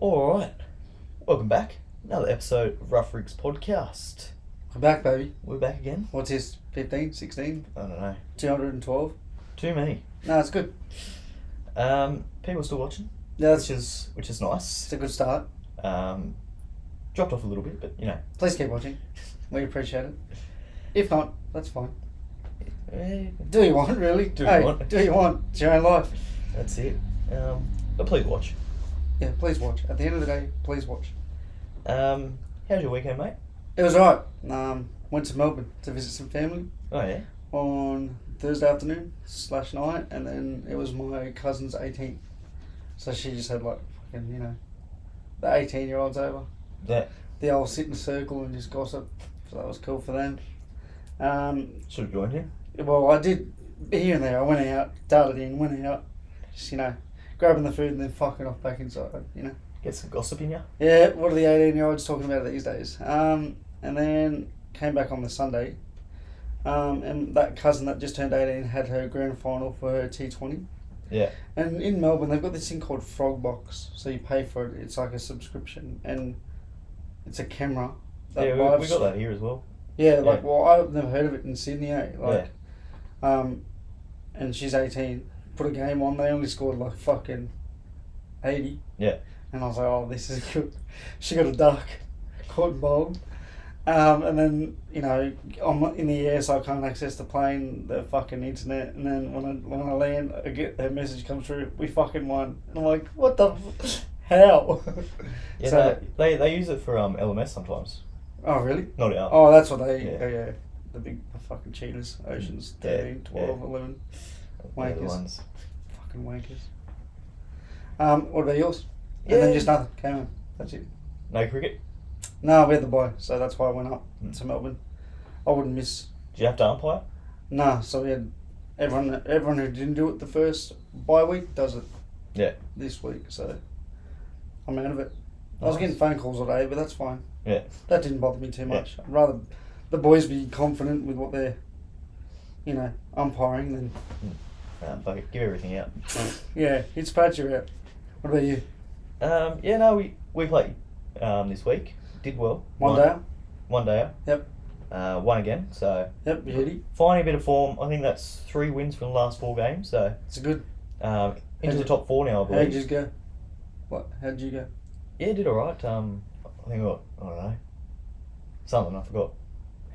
Alright, welcome back. Another episode of Rough Rigs Podcast. We're back, baby. We're back again. What's this? 15, 16, I don't know. 212? Too many. No, it's good. People are still watching, Yeah, which is nice. it's a good start. Dropped off a little bit, but you know. Please keep watching. We appreciate it. If not, that's fine. eh, Do you want, really? Do you want? Do you want? It's your own life. That's it. But please watch. Yeah, please watch. At the end of the day, please watch. How's your weekend, mate? It was alright. Went to Melbourne to visit some family Oh yeah. on Thursday afternoon / night, and then it was my cousin's 18th. So she just had like fucking, the 18-year-olds over. Yeah. They all sit in a circle and just gossip. So that was cool for them. Should have joined him. Well, I did here and there. I went out, darted in, went out, just, grabbing the food and then fucking off back inside, Get some gossip in ya. Yeah, what are the 18-year-olds talking about these days? And then came back on the Sunday, and that cousin that just turned 18 had her grand final for her T20. Yeah. And in Melbourne, they've got this thing called Frog Box. So you pay for it. It's like a subscription, and it's a camera. Yeah, we got that here as well. Yeah, well, I've never heard of it in Sydney, and she's 18. Put a game on, they only scored like fucking 80. Yeah. And I was like, oh, this is good. She got a duck, caught and bowled. And then, I'm in the air, so I can't access the plane, the fucking internet. And then when I land, I get her message comes through, we fucking won. And I'm like, what the how? Yeah, So, they use it for LMS sometimes. oh, really? Not out. Oh, that's what they... Yeah. Yeah. The big fucking cheaters. Oceans 13, 12, 11. They're the Wankers. ones. Fucking wankers. What about yours? Yeah. And then just nothing. Came home. That's it. No cricket? No, we had the boy, so that's why I went up to Melbourne. I wouldn't miss... Did you have to umpire? Nah, so we had... Everyone who didn't do it the first bye week does it Yeah. this week, so... I'm out of it. I was Nice. getting phone calls all day, but that's fine. Yeah. That didn't bother me too much. I'd rather the boys be confident with what they're, umpiring than... Fuck it, give everything out. Yeah, it's patch you're out. What about you? We played this week. Did well. One day out? One day out. Yep. Won again. So Yep, beauty. finding a bit of form. I think that's 3 wins from the last 4 games. So It's good. into the top 4 now, I How'd believe. you go? How'd you go? Yeah, did all right. I think I don't know, something. I forgot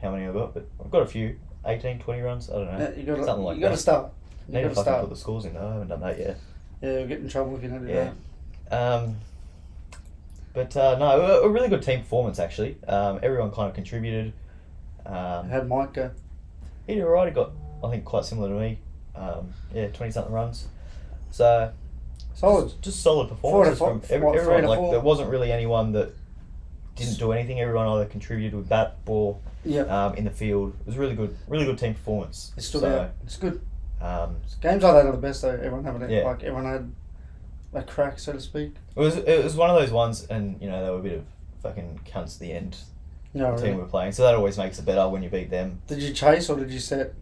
how many I got, but I've got a few. 18, 20 runs. I don't know. Yeah, you got something like you got to that. start. Need You to got to fucking start. put the scores in though. I haven't done that yet. Yeah, you'll get in trouble if you don't do Yeah. that. But no, a really good team performance actually. Everyone kind of contributed. How'd Mike go? He did alright. He got, I think, quite similar to me. 20 something runs. So Solid. just solid performances from 3 to everyone. Like 4? there wasn't really anyone that didn't do anything. Everyone either contributed with bat, ball, Yeah. in the field. It was really good team performance. It stood So, out. It's good. Um, Games like that are the best though. Everyone having it. Yeah. Like everyone had a crack, so to speak. it was one of those ones, and they were a bit of fucking cunts at the end. No, The team really. we were playing, so that always makes it better when you beat them. Did you chase or did you set?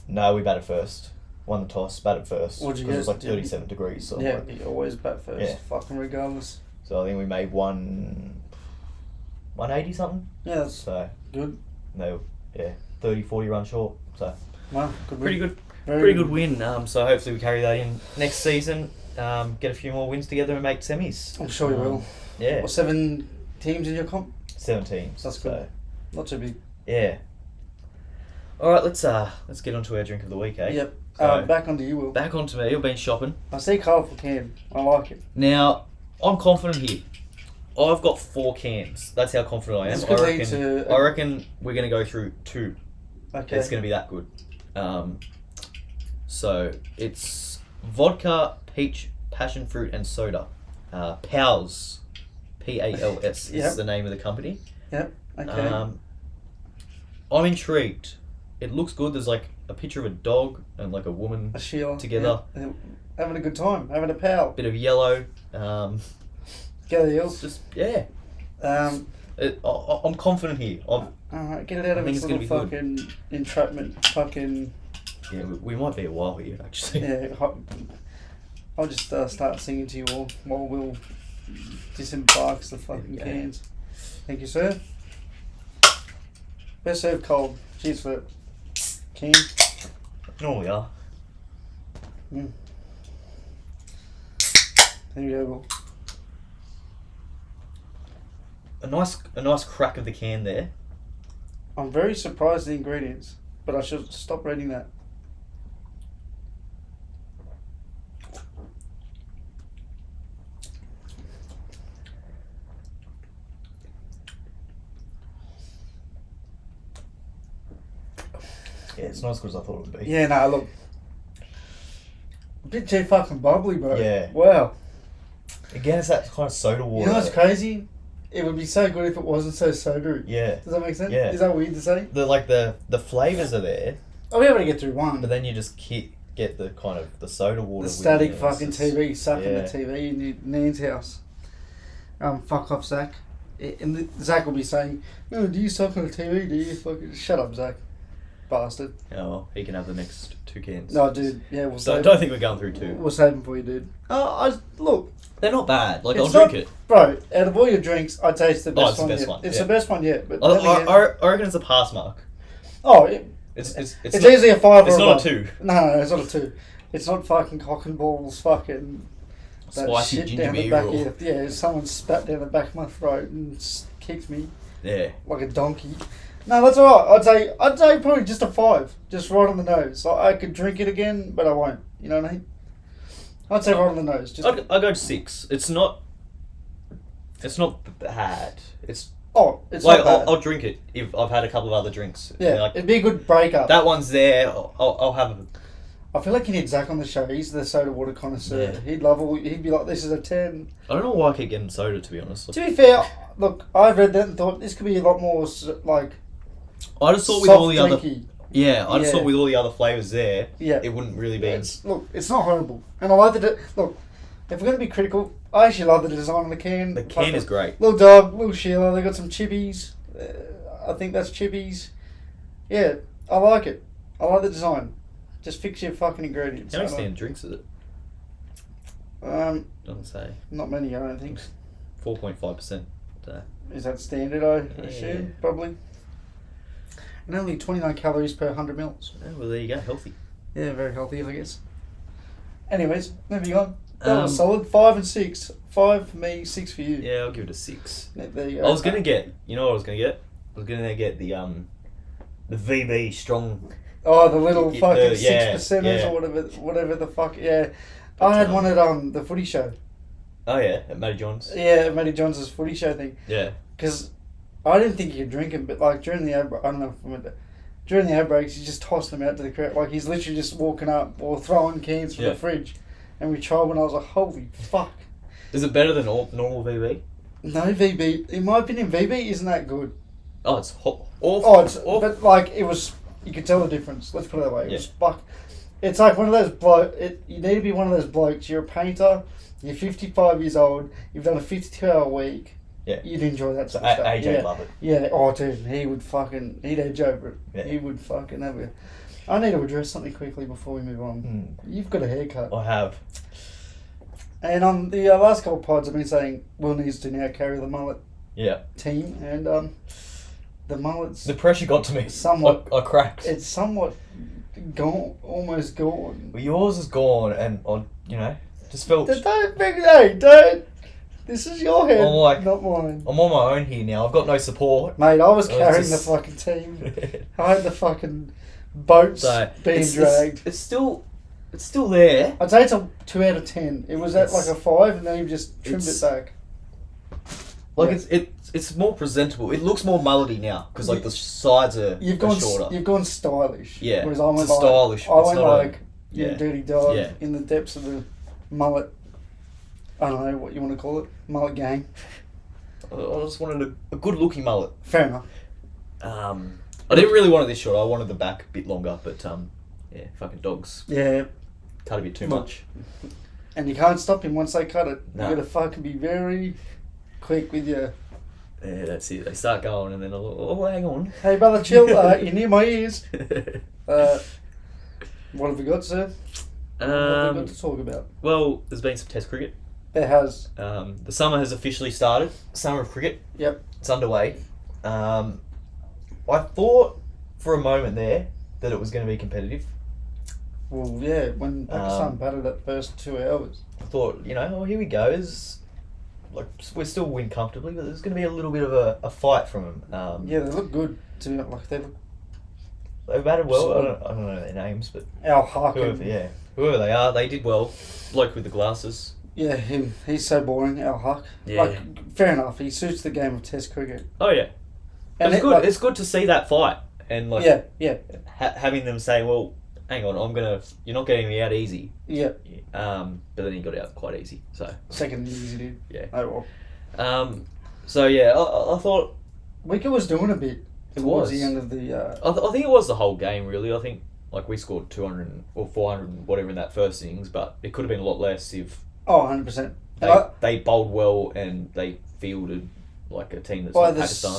No, we batted first. Won the toss, batted first. What'd you 'cause it was get? like 37 degrees. So Yeah, like, you always bat first. Yeah. Fucking regardless. so I think we made 180 something. Yeah, that's So good. they were 30, 40 runs short. So Wow, good. pretty win. good, Very pretty good win. So hopefully we carry that in next season. Get a few more wins together and make semis. I'm sure you will. Yeah, What, 7 teams in your comp? 7 teams. That's so, good. Not too big. Yeah. All right, let's get on to our drink of the week, eh? Yep. So- Back onto you, Will. Back onto me. I've been shopping. I see colourful can. I like it. Now, I'm confident here. I've got 4 cans. That's how confident I am. This could lead to- I reckon we're going to go through 2. Okay. It's going to be that good. So, it's vodka, peach, passion fruit, and soda. Pals. Pals Yep. is the name of the company. Yep. Okay. I'm intrigued. It looks good. There's like a picture of a dog and like a woman. A Sheila. together. Yeah. Having a good time. Having a pal. Bit of yellow. Get the It's hills. just, yeah. I'm confident here. Alright, get it out I of think its it's gonna little be good. fucking entrapment. Fucking. Yeah, we might be a while here, actually. Yeah. I'll just start singing to you all while Will disembarks the fucking Yeah. cans. Thank you, sir. Best served cold. Cheers for it. Can. Normally are. Mm. There you go, Will. A nice crack of the can there. I'm very surprised at the ingredients, but I should stop reading that. Yeah, it's not as good as I thought it would be. Yeah, no, look. A bit too fucking bubbly, bro. Yeah. Wow. Again, it's that kind of soda water. You know what's crazy? It would be so good if it wasn't so soda. Yeah. Does that make sense? Yeah. Is that weird to say? The flavours are there, I'll be able to get through one. but then you just get the kind of the soda water. The with static it. fucking It's TV sucking yeah. the TV in your Nan's house. Fuck off, Zach. And Zach will be saying, "No, do you suck on the TV? Do you fucking shut up, Zach, bastard." Oh, well, he can have the next 2 cans. No, dude. Yeah, we'll So I save. don't think we're going through 2. We'll save them for you, dude. Look, They're not bad. Like, I'll it's drink not- it. bro. Out of all your drinks, I'd say it's the best it's the one best yet. one, It's yeah. the best one yet. But I, then again- I reckon it's a pass mark. oh, It's it's not, easily a 5 it's or not above. a 2. No, it's not a 2. It's not fucking cock and balls. Fucking that Spicy shit ginger down the beer back or... of your, yeah, someone spat down the back of my throat and kicked me Yeah. like a donkey. No, that's alright. I'd say probably just a 5, just right on the nose. Like, I could drink it again, but I won't. You know what I mean? I'd say right on the nose. Just I'll go 6. It's not bad. It's it's like not bad. I'll drink it if I've had a couple of other drinks. Yeah, Like, it'd be a good breakup. that one's there. I'll have a... I feel like you need Zach on the show. He's the soda water connoisseur. Yeah. He'd be like, this is a 10. I don't know why I keep getting soda, to be honest. To be fair, look, I read that and thought this could be a lot more like I just thought with soft all the other... drinky. Yeah, I just Yeah. thought with all the other flavours there, Yeah. it wouldn't really be... It's not horrible. And I like that look, if we're going to be critical, I actually love the design on the can. The can is great. Little dog, little Sheila, they got some chippies. I think that's chippies. Yeah, I like it. I like the design. Just fix your fucking ingredients. How many I don't- standard drinks is it? Doesn't say. Not many, I don't think. 4.5%. Is that standard, I Yeah. assume? Probably. And only 29 calories per 100 mils. Oh, well, there you go. Healthy. Yeah, very healthy, I guess. Anyways, moving on. That was Um, solid. 5 and 6. 5 for me, 6 for you. Yeah, I'll give it a 6. There you go. I was gonna get... You know what I was gonna get? I was gonna get the VB strong... Oh, the little The- fucking yeah, 6%ers yeah. or whatever the fuck. Yeah. But, I had one at the footy show. Oh, yeah, at Matty John's. Yeah, Matty Johns' footy show thing. Yeah. Because I didn't think you could drink them, but like during the ad break, I don't know if I went there. During the ad breaks, he just tossed them out to the crowd. Like he's literally just walking up or throwing cans from Yeah. the fridge. And we tried one, I was like, holy fuck. Is it better than normal VB? No, VB. In my opinion, VB isn't that good. Oh, it's awful. Oh, it's awful. but like it was. You could tell the difference. Let's put it that way. It Yeah. was fuck. It's like one of those you need to be one of those blokes. You're a painter. You're 55 years old. You've done a 52-hour week. Yeah. You'd enjoy that So sort of stuff. AJ yeah. love it. Yeah. Oh, dude, he'd edge over it. Yeah. He would fucking have it. I need to address something quickly before we move on. You've got a haircut. I have. And on the last couple of pods, I've been saying Will needs to now carry the mullet Yeah. team, and the mullet's The pressure got to me. Somewhat. I cracked. it's somewhat gone, almost gone. Well, yours is gone, and just felt... Don't. This is your head, I'm like- not mine. I'm on my own here now. I've got no support. Mate, I was I was carrying just- the fucking team. I had the fucking boats So being dragged. It's still there. I'd say it's a 2 out of 10. It was at It's- like a 5, and then you just trimmed it it's- back. Like Yeah. it's more presentable. It looks more mullety now because like the sides are You've shorter. gone stylish. Yeah, Whereas I went it's a stylish, I it's went not a- like you yeah. dirty dog Yeah. in the depths of the mullet. I don't know what you want to call it. Mullet gang. I just wanted a good looking mullet. Fair enough. I didn't really want it this short. I wanted the back a bit longer, but yeah, fucking dogs Yeah. cut a bit too Look, much. And you can't stop him once they cut it. No. You gotta fucking be very quick with your. Yeah, that's it. They start going, and then hang on. Hey brother, chill. You're near my ears. What have we got, sir? What have we got to talk about? Well, there's been some Test cricket. There has. The summer has officially started. Summer of cricket. Yep. It's underway. I thought for a moment there that it was going to be competitive. Well, yeah, when Pakistan batted that first 2 hours. I thought, oh, here we go. We're still win comfortably, but there's going to be a little bit of a fight from them. Yeah, they look good. They look. They've batted well. I don't know their names, but Al Harkin. Whoever they are, they did well. Bloke with the glasses. Yeah, him. He's so boring, Al Huck. Yeah. Fair enough. He suits the game of Test cricket. Oh yeah, and it's good. It's good to see that fight and having them say, "Well, hang on, you're not getting me out easy." Yeah. But then he got out quite easy. So second easy did. Yeah. Oh well. So yeah, I thought Wicket was doing a bit towards the end of the. I think it was the whole game really. I think we scored 200 or 400 whatever in that first innings, but it could have been a lot less if. Oh, 100%. They bowled well and they fielded like a team that's by like the Pakistan.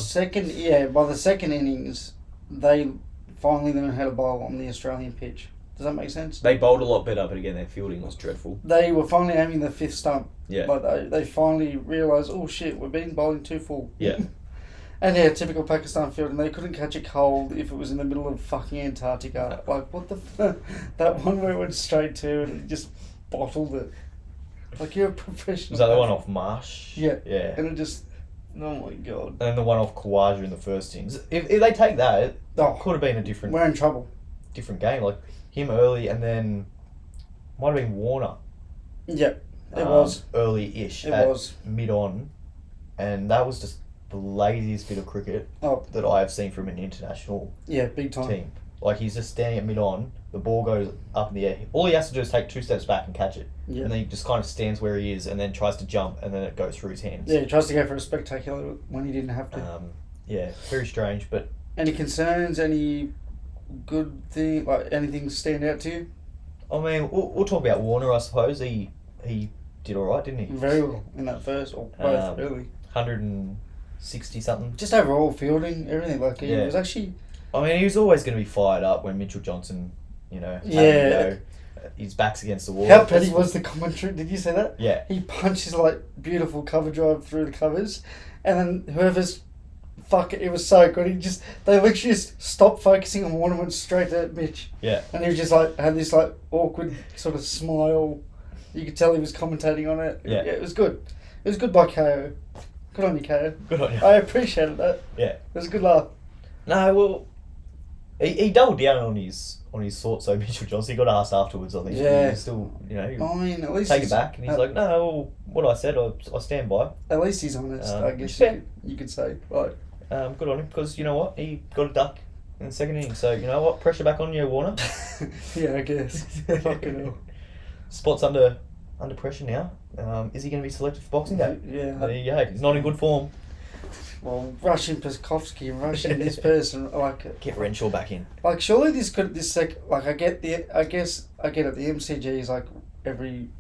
by the second innings, they finally learned how to bowl on the Australian pitch. Does that make sense? They bowled a lot better, but again, their fielding was dreadful. They were finally aiming the fifth stump. Yeah. Like they finally realised, oh shit, we've been bowling too full. Yeah. And yeah, typical Pakistan fielding. They couldn't catch a cold if it was in the middle of fucking Antarctica. Like, what the that one where it went straight to and it just bottled it. Like, you're a professional. Was that the one off Marsh? Yeah. Yeah. And it just, oh my god. And then the one off Khawaja in the first innings. If they take that, it could have been a different. We're in trouble. Different game. Like him early, and then might have been Warner. Yeah, it was early-ish. It was mid-on, and that was just the laziest bit of cricket that I have seen from an international. Yeah, big time team. Like, he's just standing at mid-on, the ball goes up in the air. All he has to do is take 2 steps back and catch it. Yeah. And then he just kind of stands where he is and then tries to jump and then it goes through his hands. Yeah, he tries to go for a spectacular when he didn't have to. Yeah, very strange, but... Any concerns? Any good thing? Like, anything stand out to you? I mean, we'll talk about Warner, I suppose. He did all right, didn't he? Very well in that first, or both, really. 160-something. Just overall fielding, everything. Like, he was actually... I mean, he was always going to be fired up when Mitchell Johnson, his back's against the wall. How petty was the commentary? Did you say that? Yeah. He punched his, like, beautiful cover drive through the covers, and then whoever's... it was so good. They literally just stopped focusing on one and went straight at Mitch. Yeah. And he was just, like, had this, like, awkward sort of smile. You could tell he was commentating on it. Yeah. It was good. It was good by KO. Good on you, KO. Good on you. I appreciated that. Yeah. It was a good laugh. No, well... He doubled down on his thoughts, so Mitchell Johnson. He got asked afterwards, I think. Yeah. He still, I mean, at least take it back, and he's like, no, well, what I said, I stand by. At least he's honest, I guess you could say. Right. Good on him, because you know what? He got a duck in the second inning, so you know what? Pressure back on you, Warner. Yeah, I guess. Fucking hell. Spot's under pressure now. Is he going to be selected for Boxing Day? Yeah. There you go. He's not in good form. Well, rushing Peskovsky and rushing this person, like... Get Renshaw back in. Like, surely I get it, the MCG is like every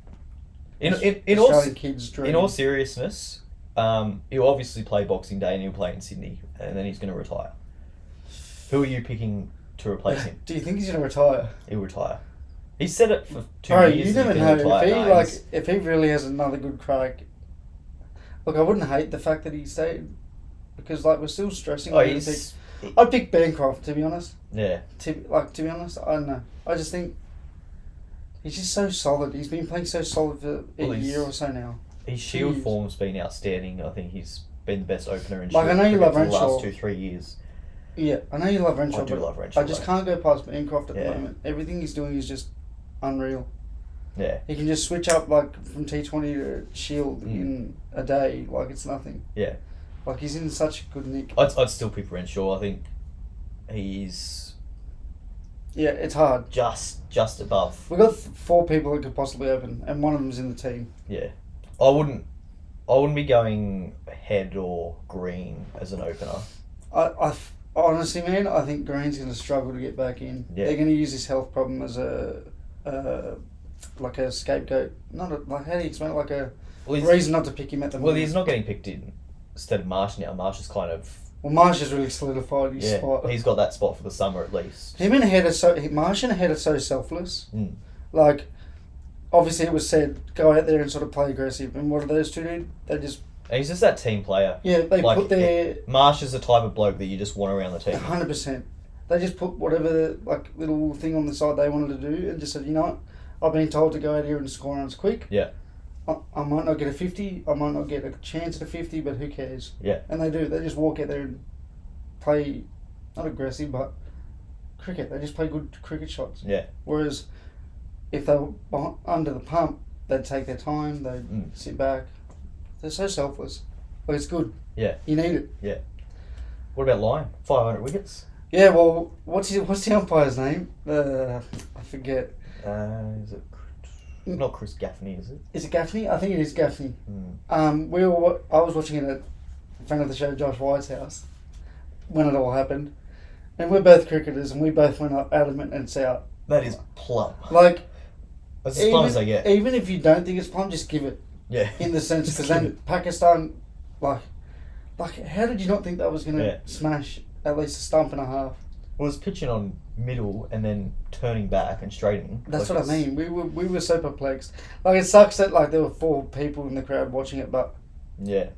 Australian kid's dream. In all seriousness, he'll obviously play Boxing Day and he'll play in Sydney, and then he's going to retire. Who are you picking to replace him? Do you think he's going to retire? He'll retire. He said it for 2 Bro, years. You never know. If he really has another good crack... Look, I wouldn't hate the fact that he stayed... Because, like, we're still stressing. I'd pick Bancroft, to be honest. Yeah. To be honest, I don't know. I just think he's just so solid. He's been playing so solid for a year or so now. His Shield form's been outstanding. I think he's been the best opener in Shield I know you love Renshaw the last 2-3 years. Yeah, I know you love Renshaw. I do love Renshaw. I just can't go past Bancroft at the moment. Everything he's doing is just unreal. Yeah. He can just switch up, like, from T20 to Shield in a day, like it's nothing. Yeah. Like, he's in such good nick. I'd still pick Renshaw. I think he's... Yeah, it's hard. Just above. We've got 4 people that could possibly open, and one of them's in the team. Yeah. I wouldn't be going Head or Green as an opener. I honestly, man, I think Green's going to struggle to get back in. Yeah. They're going to use his health problem as a scapegoat. How do you explain it? Like a reason not to pick him at the moment. Well, he's not getting picked in. Instead of Marsh now, Marsh is kind of... Well, Marsh has really solidified his spot. He's got that spot for the summer at least. Marsh and Head are so selfless. Mm. Like, obviously it was said, go out there and sort of play aggressive. And what do those two do? They just... And he's just that team player. Yeah, they like, put their... Marsh is the type of bloke that you just want around the team. 100%. They just put whatever like little thing on the side they wanted to do and just said, you know what, I've been told to go out here and score runs quick. Yeah. I might not get a 50, I might not get a chance at a 50, but who cares? Yeah. And they do. They just walk out there and play, not aggressive, but cricket. They just play good cricket shots. Yeah. Whereas if they were under the pump, they'd take their time, they'd sit back. They're so selfless. But it's good. Yeah. You need it. Yeah. What about Lyon? 500 wickets? Yeah, well, what's the umpire's name? I forget. Is it not Chris Gaffney? Is it? Is it Gaffney? I think it is Gaffney. Mm. I was watching it at a friend of the show, Josh White's house, when it all happened, and we're both cricketers, and we both went up adamant and it's out. That is plumb. Like, that's as plumb as they get. Even if you don't think it's plumb, just give it. Yeah. In the sense, because then Pakistan, like, how did you not think that was going to smash at least a stump and a half? Well, it's pitching on middle and then turning back and straightening. That's what I mean. We were so perplexed. Like, it sucks that like there were 4 people in the crowd watching it, but yeah,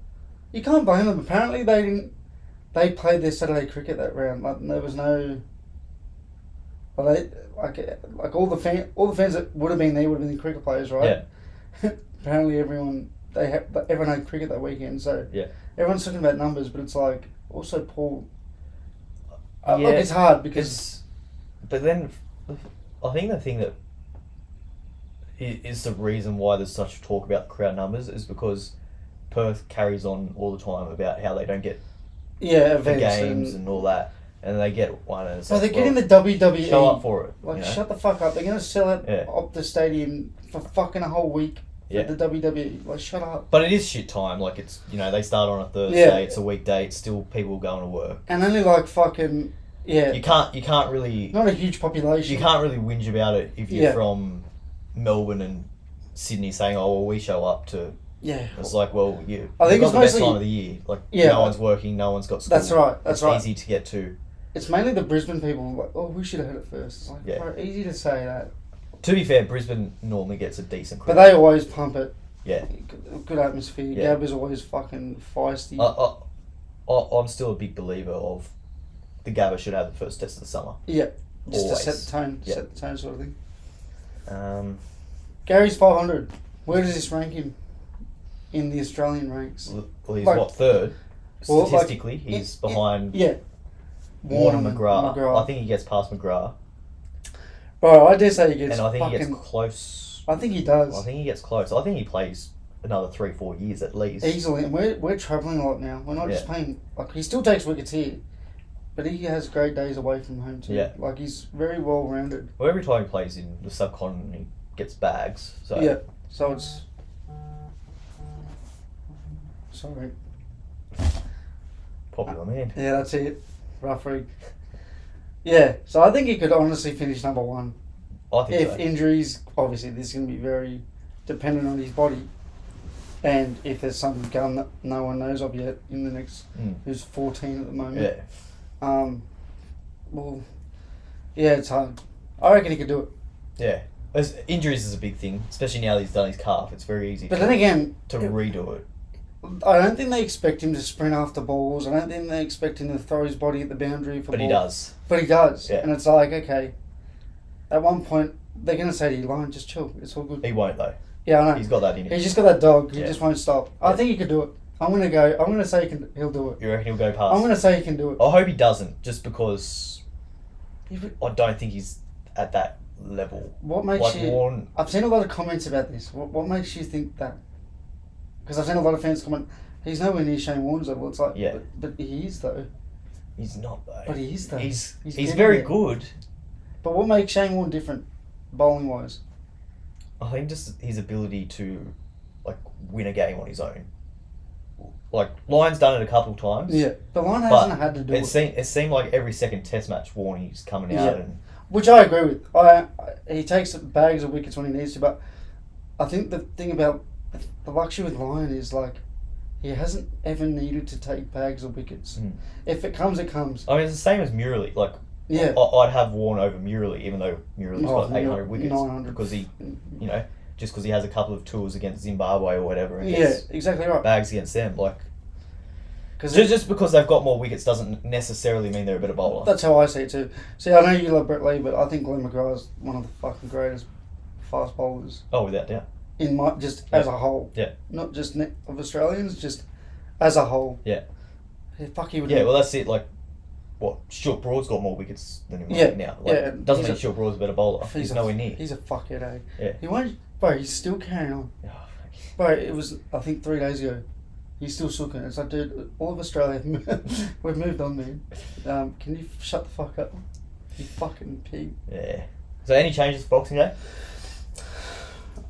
you can't blame them. Apparently, they didn't. They played their Saturday cricket that round. Like, there was no. Well, they like all the fans that would have been there would have been the cricket players, right? Yeah. Apparently, everyone had cricket that weekend, so yeah. Everyone's talking about numbers, but it's like also Paul. Yeah, look, it's hard because. But then, I think the thing that is the reason why there's such talk about crowd numbers is because Perth carries on all the time about how they don't get events the games and all that, and they get one. And it's they're getting the WWE. Show up for it. Like, shut the fuck up! They're gonna sell it up the stadium for fucking a whole week. For the WWE. Like, shut up. But it is shit time. Like, it's, they start on a Thursday. It's a weekday. It's still people going to work. And only like fucking. Yeah. You can't really... Not a huge population. You can't really whinge about it if you're from Melbourne and Sydney saying, oh, well, we show up to... Yeah. It's like, well, I think it's the best time of the year. Like, no one's working, no one's got school. That's right, that's right. It's easy to get to. It's mainly the Brisbane people like, oh, we should have heard it first. It's like, bro, easy to say that. To be fair, Brisbane normally gets a decent crowd. But they always pump it. Yeah. Good atmosphere. Yeah. Gabba's always fucking feisty. I'm still a big believer of the Gabba should have the first test of the summer. Yeah. Just Always. to set the tone. Set the tone sort of thing. Um, Gary's 500. Where does this rank him in the Australian ranks? Well, he's third? Well, statistically, he's behind Warner McGrath. I think he gets past McGrath. Bro, I dare say he gets. And I think he gets close. I think he does. I think he gets close. I think he plays another 3-4 years at least. Easily, and we're travelling a lot now. We're not just playing. Like, he still takes wickets here, but he has great days away from home too. Yeah. Like, he's very well rounded. Well, every time he plays in the subcontinent, he gets bags. So yeah. So it's. Sorry. Popular man. Yeah, that's it. Rough rig. Yeah, so I think he could honestly finish number 1. I think so. If injuries, obviously, this is going to be very dependent on his body. And if there's something going that no one knows of yet in the next, who's 14 at the moment. Yeah. Well, yeah, it's hard. I reckon he could do it. Yeah. Injuries is a big thing, especially now that he's done his calf. It's very easy then again, to redo it. I don't think they expect him to sprint after balls. I don't think they expect him to throw his body at the boundary for But ball. he does. But he does. Yeah. And it's like, okay, at one point, they're going to say to you, Lyon, just chill. It's all good. He won't, though. Yeah, I know. He's got that in him. He's just got that dog. He Yeah. just won't stop. I think he could do it. I'm going to say he'll do it. You reckon he'll go past? I'm going to say he can do it. I hope he doesn't, just because I don't think he's at that level. What makes you... Warren, I've seen a lot of comments about this. What makes you think that? Because I've seen a lot of fans comment, he's nowhere near Shane Warne's level. It's like, but he is, though. He's not, though. But he is, though. He's very good. But what makes Shane Warne different, bowling-wise? I think just his ability to, like, win a game on his own. Like, Lyon's done it a couple times. Yeah, but Lyon hasn't had to do it. It seemed like every second test match, Warney's coming out and... Which I agree with. He takes bags of wickets when he needs to, but I think the thing about the luxury with Lyon is, like, he hasn't ever needed to take bags of wickets. If it comes, it comes. I mean, it's the same as Murley. Like, I'd have Warne over Murley, even though Murley's got 800 wickets. 900. Because he, just because he has a couple of tours against Zimbabwe or whatever. And Yeah, exactly right. bags against them. Like, Cause just because they've got more wickets doesn't necessarily mean they're a better bowler. that's how I see it too. See, I know you love Brett Lee, but I think Glenn McGrath is one of the fucking greatest fast bowlers Oh, without doubt. in my as a whole. Yeah. Not just of Australians, just as a whole. Yeah. Fuck, he would. Yeah, well, that's it. Like, what? Stuart Broad's got more wickets than him Yeah, now. Like, yeah, doesn't he's mean a- Stuart Broad's a better bowler. He's nowhere near. He's a fuckhead, eh? Yeah. He won't, bro. He's still carrying on, Oh, bro. It was, I think, 3 days ago. He's still sucking. It's like, dude, all of Australia, we've moved on, man. Can you shut the fuck up, you fucking pig? yeah. So, any changes for Boxing Day?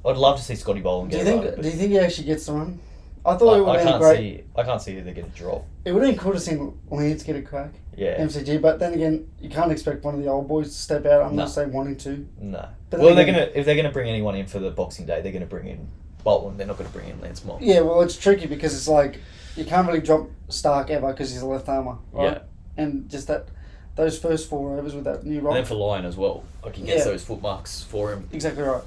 I'd love to see Scotty Boland Do get you it think? right, Do you think he actually gets the run? I thought it would have been great. I can't see who they're going to drop. It would have been cool to see Lance get a crack. Yeah. MCG, but then again, you can't expect one of the old boys to step out unless they wanting to. No. But Well, then if they're gonna bring anyone in for the Boxing Day, they're gonna bring in Bolton. They're not gonna bring in Lance Moore. Yeah, well, it's tricky because it's like you can't really drop Stark ever because he's a left armer, right? Yeah. And just those first 4 overs with that new rock. And then for Lyon as well, like he gets Yeah. those footmarks for him. Exactly right.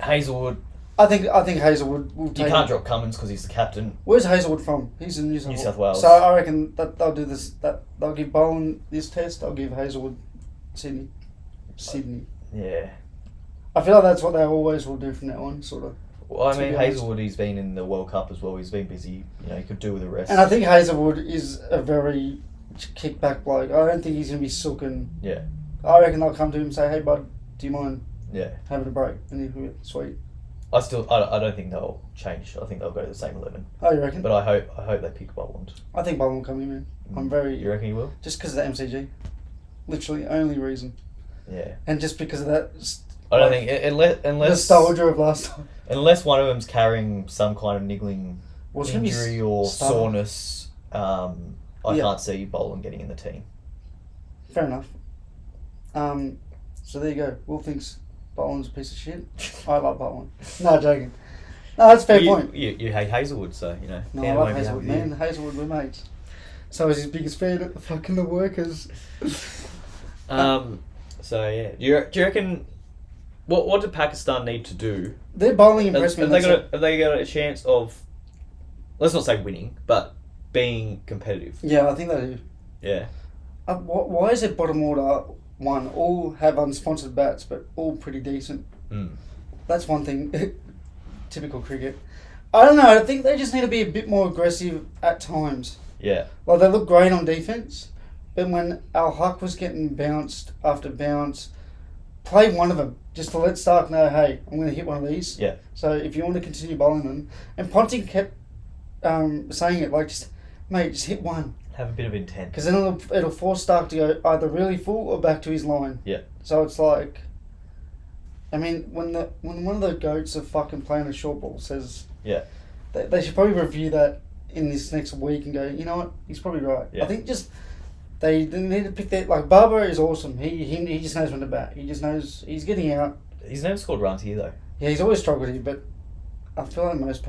Hazelwood, I think Hazelwood will you take. can't drop Cummins because he's the captain. Where's Hazelwood from? He's in New South Wales. So I reckon that they'll do this. That they'll give Bowen this test. I'll give Hazelwood Sydney. Yeah. I feel like that's what they always will do from now on, sort of. Well, I To mean, be honest. Hazelwood, he's been in the World Cup as well. He's been busy. You know, he could do with the rest. And I think Hazelwood is a very kickback bloke. I don't think he's gonna be sulking. Yeah. I reckon they'll come to him and say, "Hey, bud, do you mind Yeah. having a break?" And he'll be sweet. I don't think they'll change. I think they'll go to the same 11. Oh, you reckon? But I hope they pick Boland. I think Bowen will come in, man. I'm very You reckon he will? just because of the MCG, literally only reason, Yeah. and just because of that. I don't think unless Nostalgia of last time. unless one of them's carrying some kind of niggling Well, it's gonna be injury or Star. soreness, I Yeah. can't see Boland getting in the team. Fair enough. So there you go. Will thinks Bowen's a piece of shit. I love Bowen. No, joking. No, that's a fair point. You hate Hazelwood, so you know. No, I Dan love won't be Hazelwood, happy with man. Hazelwood, we're mates. So is his biggest fan at the fucking the workers. you. So yeah, do you reckon? What did Pakistan need to do? Their bowling impressed me. Have they got a chance of? Let's not say winning, but being competitive. Yeah, I think they do. Yeah. Why is it bottom order one all have unsponsored bats, but all pretty decent? Mm. That's one thing. Typical cricket. I don't know. I think they just need to be a bit more aggressive at times. Yeah. Like they look great on defense, but when Al Haq was getting bounced after bounce, play one of them just to let Stark know, hey, I'm going to hit one of these. Yeah. So if you want to continue bowling them, and Ponting kept saying it like, just mate, just hit one, Have a bit of intent. because then it'll force Stark to go either really full or back to his line. Yeah. So it's like, I mean, when one of the goats of fucking playing a short ball says, Yeah. they should probably review that in this next week and go, you know what, he's probably right. Yeah. I think just they need to pick that. Like Barber is awesome. He just knows when to bat. He just knows he's getting out. He's never scored runs here though. Yeah, he's always struggled here, but I feel like most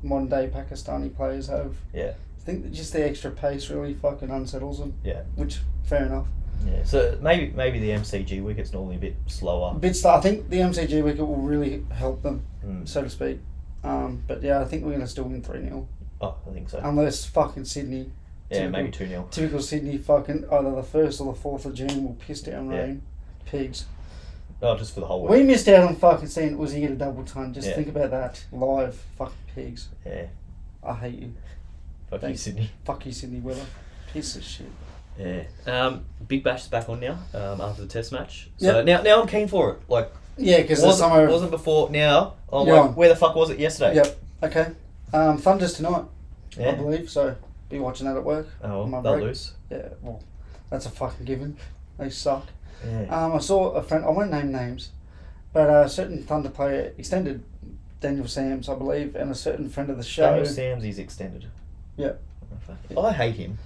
modern day Pakistani players have. Yeah. I think that just the extra pace really fucking unsettles them. Yeah. Which fair enough. Yeah. So maybe the MCG wicket's normally a bit slower. I think the MCG wicket will really help them, Mm. so to speak. But yeah, I think we're gonna still win 3-0. Oh, I think so. Unless fucking Sydney. Yeah, typical- maybe 2-0. Typical Sydney fucking either the 1st or the 4th of June will piss down Yeah. rain. Pigs. Oh, just for the whole We week. missed out on fucking seeing Uzi get a double ton. Just Yeah. think about that. Live. Fucking pigs. Yeah. I hate you. Fuck you, Thanks. Sydney. Fuck you, Sydney Weather. Piece of shit. Yeah. Big Bash is back on now. After the Test match. So Yep. now I'm keen for it. Like Yeah, because the summer. wasn't before. Now I'm Yeah. like, where the fuck was it yesterday? Yep. Okay. Thunder's tonight, I Yeah. believe. So be watching that at work. Oh, on my they'll break. lose. Yeah. Well, that's a fucking given. They suck. Yeah. I saw a friend. I won't name names, but a certain Thunder player extended Daniel Sams, I believe, and a certain friend of the show. Daniel Sams is extended. Yeah. I hate him.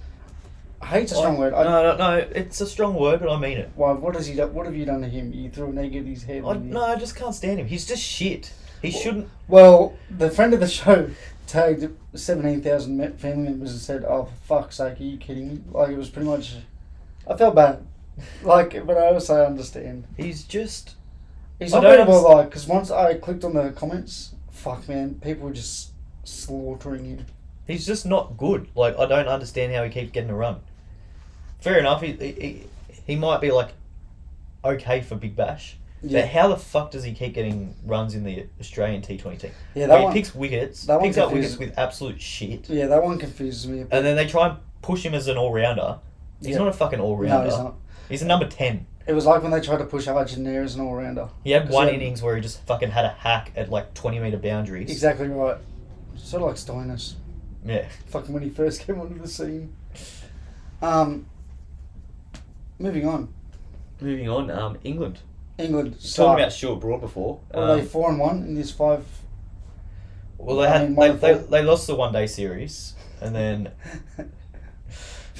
Hate's a strong word. No, it's a strong word, but I mean it. Why? What has he done? What have you done to him? You threw an egg at his head. I just can't stand him. He's just shit. He shouldn't. Well, the friend of the show tagged 17,000 family members and said, "Oh, for fuck's sake, are you kidding me?" Like it was pretty much. I felt bad, like, but I also understand. He's just. He's not very well liked, because once I clicked on the comments, fuck man, people were just slaughtering him. He's just not good. Like, I don't understand how he keeps getting a run. Fair enough, he might be like okay for Big Bash. Yeah. But how the fuck does he keep getting runs in the Australian T20 team? Yeah, that he one picks wickets. Picks up wickets with absolute shit. Yeah, that one confuses me a bit. And then they try and push him as an all-rounder. He's not a fucking all-rounder. No, he's not. He's a number 10. It was like when they tried to push Argentina as an all-rounder. He had one innings where he just fucking had a hack at like 20-metre boundaries. Exactly right. Sort of like Steiners. Yeah. Fucking when he first came onto the scene. Moving on. England. England. Talking about Stuart Broad before. Were they 4-1 in this 5? Well, they lost the one-day series, and then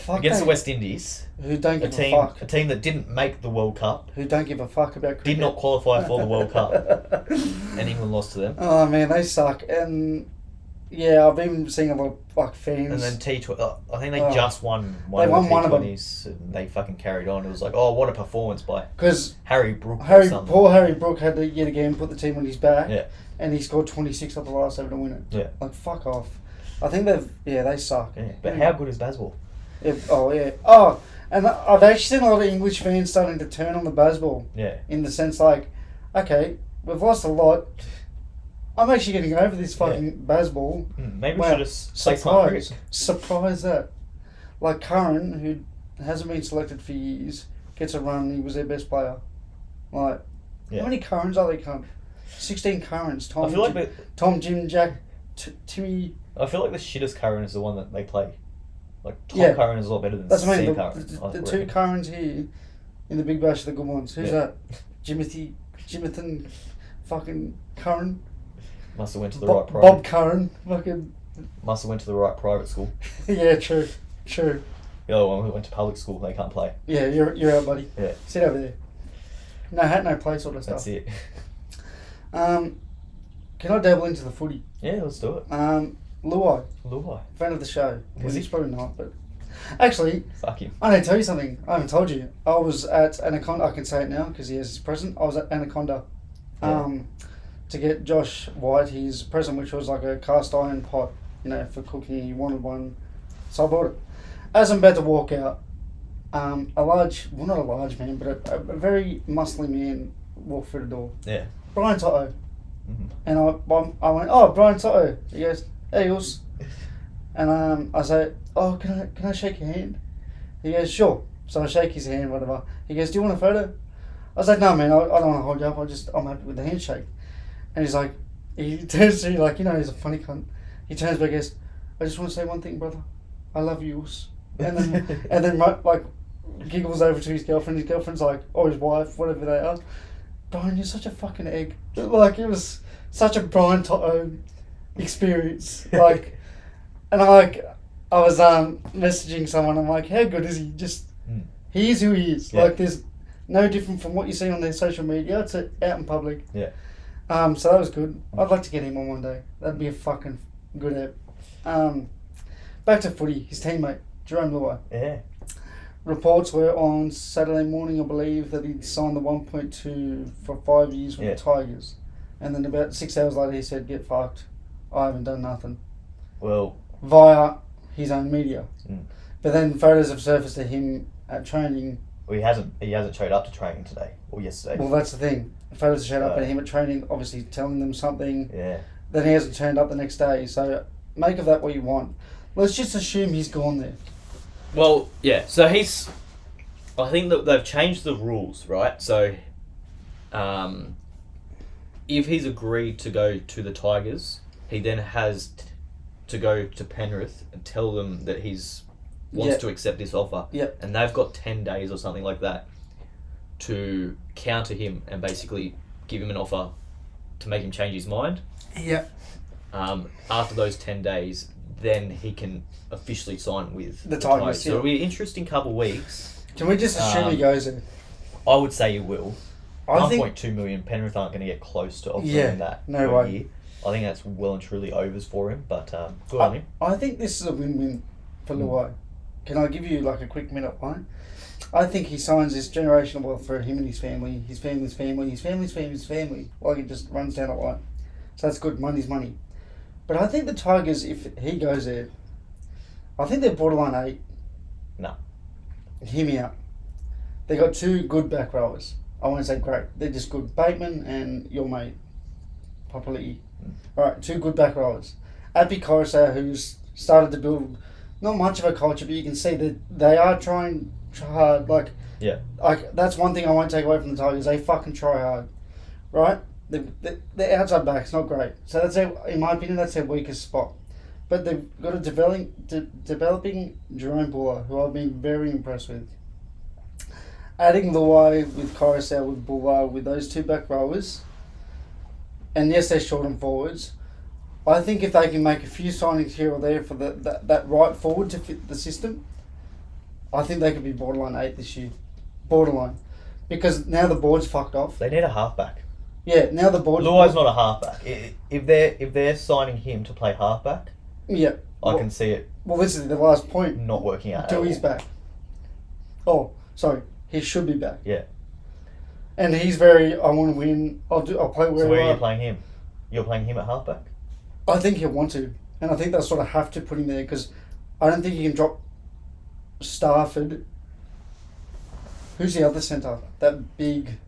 against the West Indies, who don't give a fuck, a team that didn't make the World Cup, who don't give a fuck about cricket, did not qualify for the World Cup, and England lost to them. Oh man, they suck. And yeah, I've been seeing a lot of like fans. And then T20, I think they just won one of the one T20s, and they fucking carried on. It was like, oh, what a performance by Harry Brook. Poor Harry Brook had to yet again put the team on his back. Yeah. And he scored 26 off the last over to win it. Yeah. Like, fuck off. I think they suck. Yeah. But how good is Bazball? Yeah. Oh, yeah. Oh, and I've actually seen a lot of English fans starting to turn on the Bazball. Yeah. In the sense, like, okay, we've lost a lot. I'm actually getting over this fucking Bazball. Maybe we should just play smart cricket. Surprise that. Like, Curran, who hasn't been selected for years, gets a run. He was their best player. Like, how many Currans are they, cunt? 16 Currans. Tom, Jim, Jack, Timmy. I feel like the shittest Curran is the one that they play. Like, Tom Curran is a lot better than Sam Curran. The two Currans here in the Big Bash are the good ones. Who's that? Jimathan fucking Curran. Must have went to the right private. Bob Curran. Fucking. Must have went to the right private school. Yeah, true. The other one who went to public school, they can't play. Yeah, you're out, buddy. Yeah. Sit over there. No hat, no play sort of stuff. That's it. Can I dabble into the footy? Yeah, let's do it. Luai. Friend of the show. He's probably not, but actually, fuck him. I need to tell you something. I haven't told you. I was at Anaconda. I can say it now because he has his present. I was at Anaconda, to get Josh White his present, which was like a cast iron pot, for cooking. He wanted one, so I bought it. As I'm about to walk out, not a large man, but a very muscly man walked through the door. Yeah. Brian Toto. Mm-hmm. And I went, oh, Brian Toto. He goes, hey, yours. And I say, oh, can I shake your hand? He goes, sure. So I shake his hand, whatever. He goes, do you want a photo? I was like, no, man, I don't want to hold you up. I'm happy with the handshake. And he's like, he turns to me like, he's a funny cunt. He turns back and goes, I just want to say one thing, brother. I love yours. And then like giggles over to his girlfriend. His girlfriend's like, or his wife, whatever they are. Brian, you're such a fucking egg. Like, it was such a Brian Toto experience. Like, and I was messaging someone. I'm like, how good is he? Just he is who he is. Yeah. Like, there's no different from what you see on their social media. It's out in public. Yeah. So that was good. I'd like to get him on one day. That'd be a fucking good app. Back to footy. His teammate Jerome Luai. Yeah. Reports were on Saturday morning, I believe, that he'd signed the 1.2 for 5 years with the Tigers. And then about 6 hours later he said, get fucked. I haven't done nothing. Well. Via his own media. But then photos have surfaced of him at training. Well, he hasn't showed up to training today or yesterday. Well, that's the thing. Photos showed up at him at training, obviously telling them something. Yeah. Then he hasn't turned up the next day. So make of that what you want. Let's just assume he's gone there. Well, yeah. So I think that they've changed the rules, right? So, if he's agreed to go to the Tigers, he then has to go to Penrith and tell them that he's wants to accept this offer. Yep. And they've got 10 days or something like that to counter him and basically give him an offer to make him change his mind. Yeah. After those 10 days, then he can officially sign with the Tigers. So it'll be an interesting couple of weeks. Can we just assume he goes in? I would say he will. 1.2 million, Penrith aren't going to get close to offering that. No way. Year. I think that's well and truly overs for him, but good on him. I think this is a win-win for Luai. can I give you like a quick minute, right? I think he signs this generational wealth for him and his family, his family's family, his family's family's family. Like it just runs down the line. So that's good. Money's money. But I think the Tigers, if he goes there, I think they're borderline 8. No. Hear me out. They got 2 good back rowers. I won't say great. They're just good. Bateman and your mate, Papali'i. Alright, 2 good back rowers. Api Coruscant, who's started to build not much of a culture, but you can see that they are trying hard. Like, Yeah. that's one thing I won't take away from the Tigers. They fucking try hard, right? The outside back's not great, so that's in my opinion, that's their weakest spot. But they've got a developing Jerome Buller, who I've been very impressed with. Adding Luai with Coruscant with Buller with those 2 back rowers, and yes, they're short on forwards. I think if they can make a few signings here or there for that right forward to fit the system, I think they could be borderline 8 this year. Borderline. Because now the board's fucked off. They need a halfback. Yeah, now the board's... Luai's not a halfback. If they're signing him to play halfback, yeah, I can see it Well, this is the last point. not working out. Dewey's back. Oh, sorry. He should be back. Yeah. And he's very, I want to win. I'll play wherever. So where are you playing him? You're playing him at halfback? I think he'll want to. And I think they'll sort of have to put him there because I don't think you can drop Stafford. Who's the other centre? That big...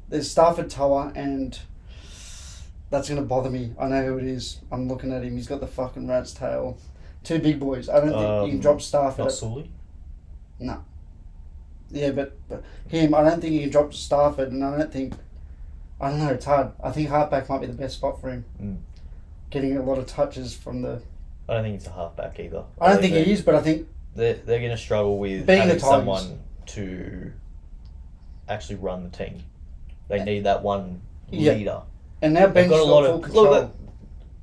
There's Stafford Tower and... That's going to bother me. I know who it is. I'm looking at him. He's got the fucking rat's tail. 2 big boys. I don't think you can drop Stafford. Not Sully? No. Yeah, but him, I don't think you can drop Stafford, and I don't know, it's hard. I think halfback might be the best spot for him. Mm. Getting a lot of touches from the... I don't think it's a halfback either. I don't think he is, but I think... They're going to struggle with being having the Tigers. someone to actually run the team. They need that one Yeah. leader. And now They've Ben's got a got lot full of... control. Look,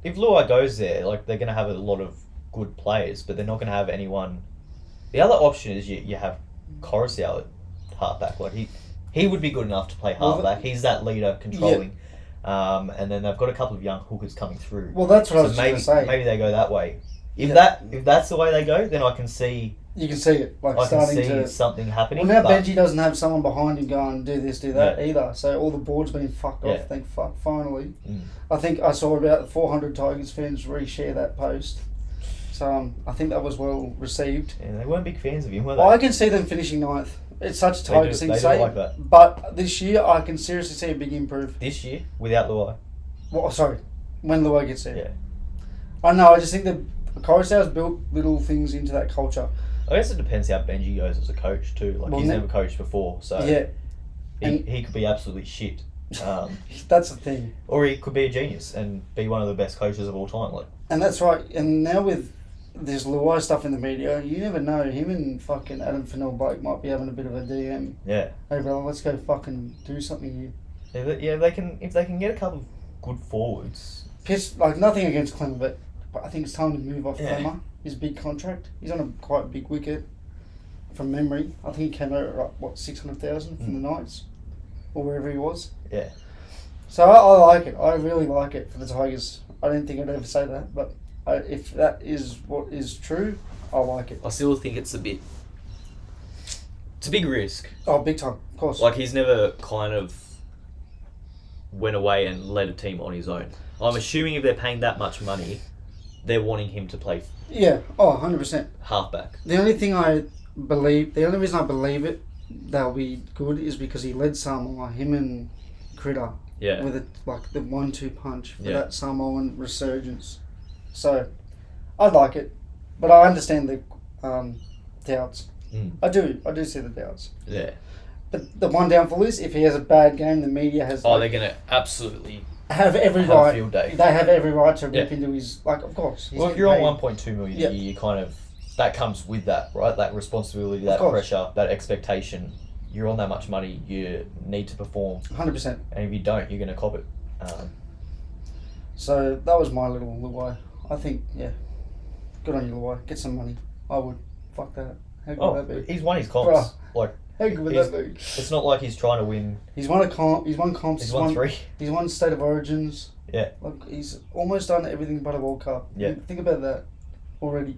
if Luai goes there, like they're going to have a lot of good players, but they're not going to have anyone... The other option is you have Coruscant at halfback. Like he would be good enough to play halfback. He's that leader controlling. Yeah. And then they've got a couple of young hookers coming through. Well, that's what I was maybe, going to say. Maybe they go that way. If Yeah. if that's the way they go, then I can see... You can see it, like I can starting see to... something happening. Well, now but Benji doesn't have someone behind him going, do this, do that, Yeah. either. So all the board's been fucked Yeah. off, thank fuck, finally. Mm. I think I saw about 400 Tigers fans reshare that post. So I think that was well received. Yeah, they weren't big fans of him, were they? I can see them finishing 9th. It's such a Tigers thing to They do say. like that. But this year, I can seriously see a big improve. This year, without Luai. Well, sorry, when Luai gets there. Yeah. I know, I just think that Coruscant's built little things into that culture. I guess it depends how Benji goes as a coach too. Like Well, he's never coached before, so Yeah, he could be absolutely shit. that's the thing. Or he could be a genius and be one of the best coaches of all time. Like And that's right. And now with this Luai stuff in the media, you never know. Him and fucking Adam Fennell Blake might be having a bit of a DM. yeah, Hey brother, let's go fucking do something here. if they can get a couple of good forwards. Like nothing against Clemmer, but I think it's time to move off Yeah. Clemmer. His big contract. He's on a quite big wicket. From memory, I think he came out at what 600,000 from the Knights, or wherever he was. Yeah, So I like it. I really like it for the Tigers. I didn't think I'd ever say that, but if that is what is true, I like it. I still think it's a bit. It's a big risk. Oh, big time, of course. Like he's never kind of went away and led a team on his own. I'm assuming if they're paying that much money, they're wanting him to play Yeah, 100%. halfback. The only reason I believe it, they'll be good is because he led Samoa, him and Critter, Yeah. with the 1-2 punch for Yeah. that Samoan resurgence. So, I'd like it, but I understand the doubts. Mm. I do see the doubts. Yeah. But the one downfall is if he has a bad game, the media has They're gonna absolutely have every have a right. field day. They have every right to rip Yeah. into his of course. he's Well, if getting you're on paid. 1.2 million Yeah. a year, you kind of that comes with that, right? That responsibility, that course. pressure, that expectation. You're on that much money, you need to perform, 100%. and if you don't, you're gonna cop it. So that was my little Luai. I think good on you, Luai. Get some money. I would. Fuck that. How good would that be? He's won his comps. Bruh. Like How good would he's- that be? it's not like he's trying to win. He's won He's won comps. He's won 3. He's won State of Origins. Yeah. Like he's almost done everything but a World Cup. Yeah. Think about that. already.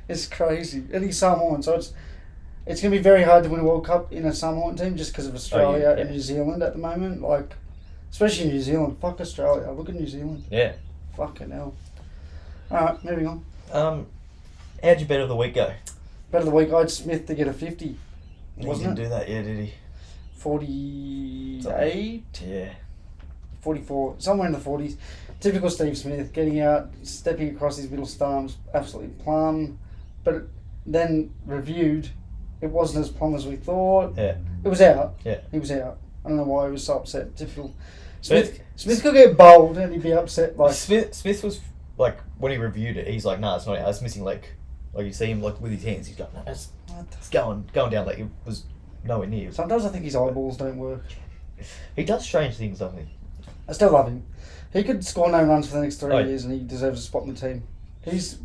It's crazy. And he's Samoan, so it's going to be very hard to win a World Cup in a Samoan team just because of Australia and New Zealand at the moment. Like, especially New Zealand. Fuck Australia. Look at New Zealand. Yeah. Fucking hell. Alright, moving on. How'd your bet of the week go? Bet of the week, I had Smith to get a 50. He Wasn't didn't do that, yeah, did he? 48? Yeah. 44, somewhere in the 40s. Typical Steve Smith, getting out, stepping across his middle stumps, absolutely plumb. But then reviewed, it wasn't as plumb as we thought. Yeah. It was out. Yeah. He was out. I don't know why he was so upset. Typical. Smith could get bowled and he'd be upset. Like Smith was, like, when he reviewed it, he's like, nah, it's not out, it's missing leg. Like, you see him, like, with his hands, he's going, no, it's going down, like, it was nowhere near. Sometimes I think his eyeballs don't work. He does strange things, doesn't he? I still love him. He could score no runs for the next 3 Oh, years and he deserves a spot in the team. He's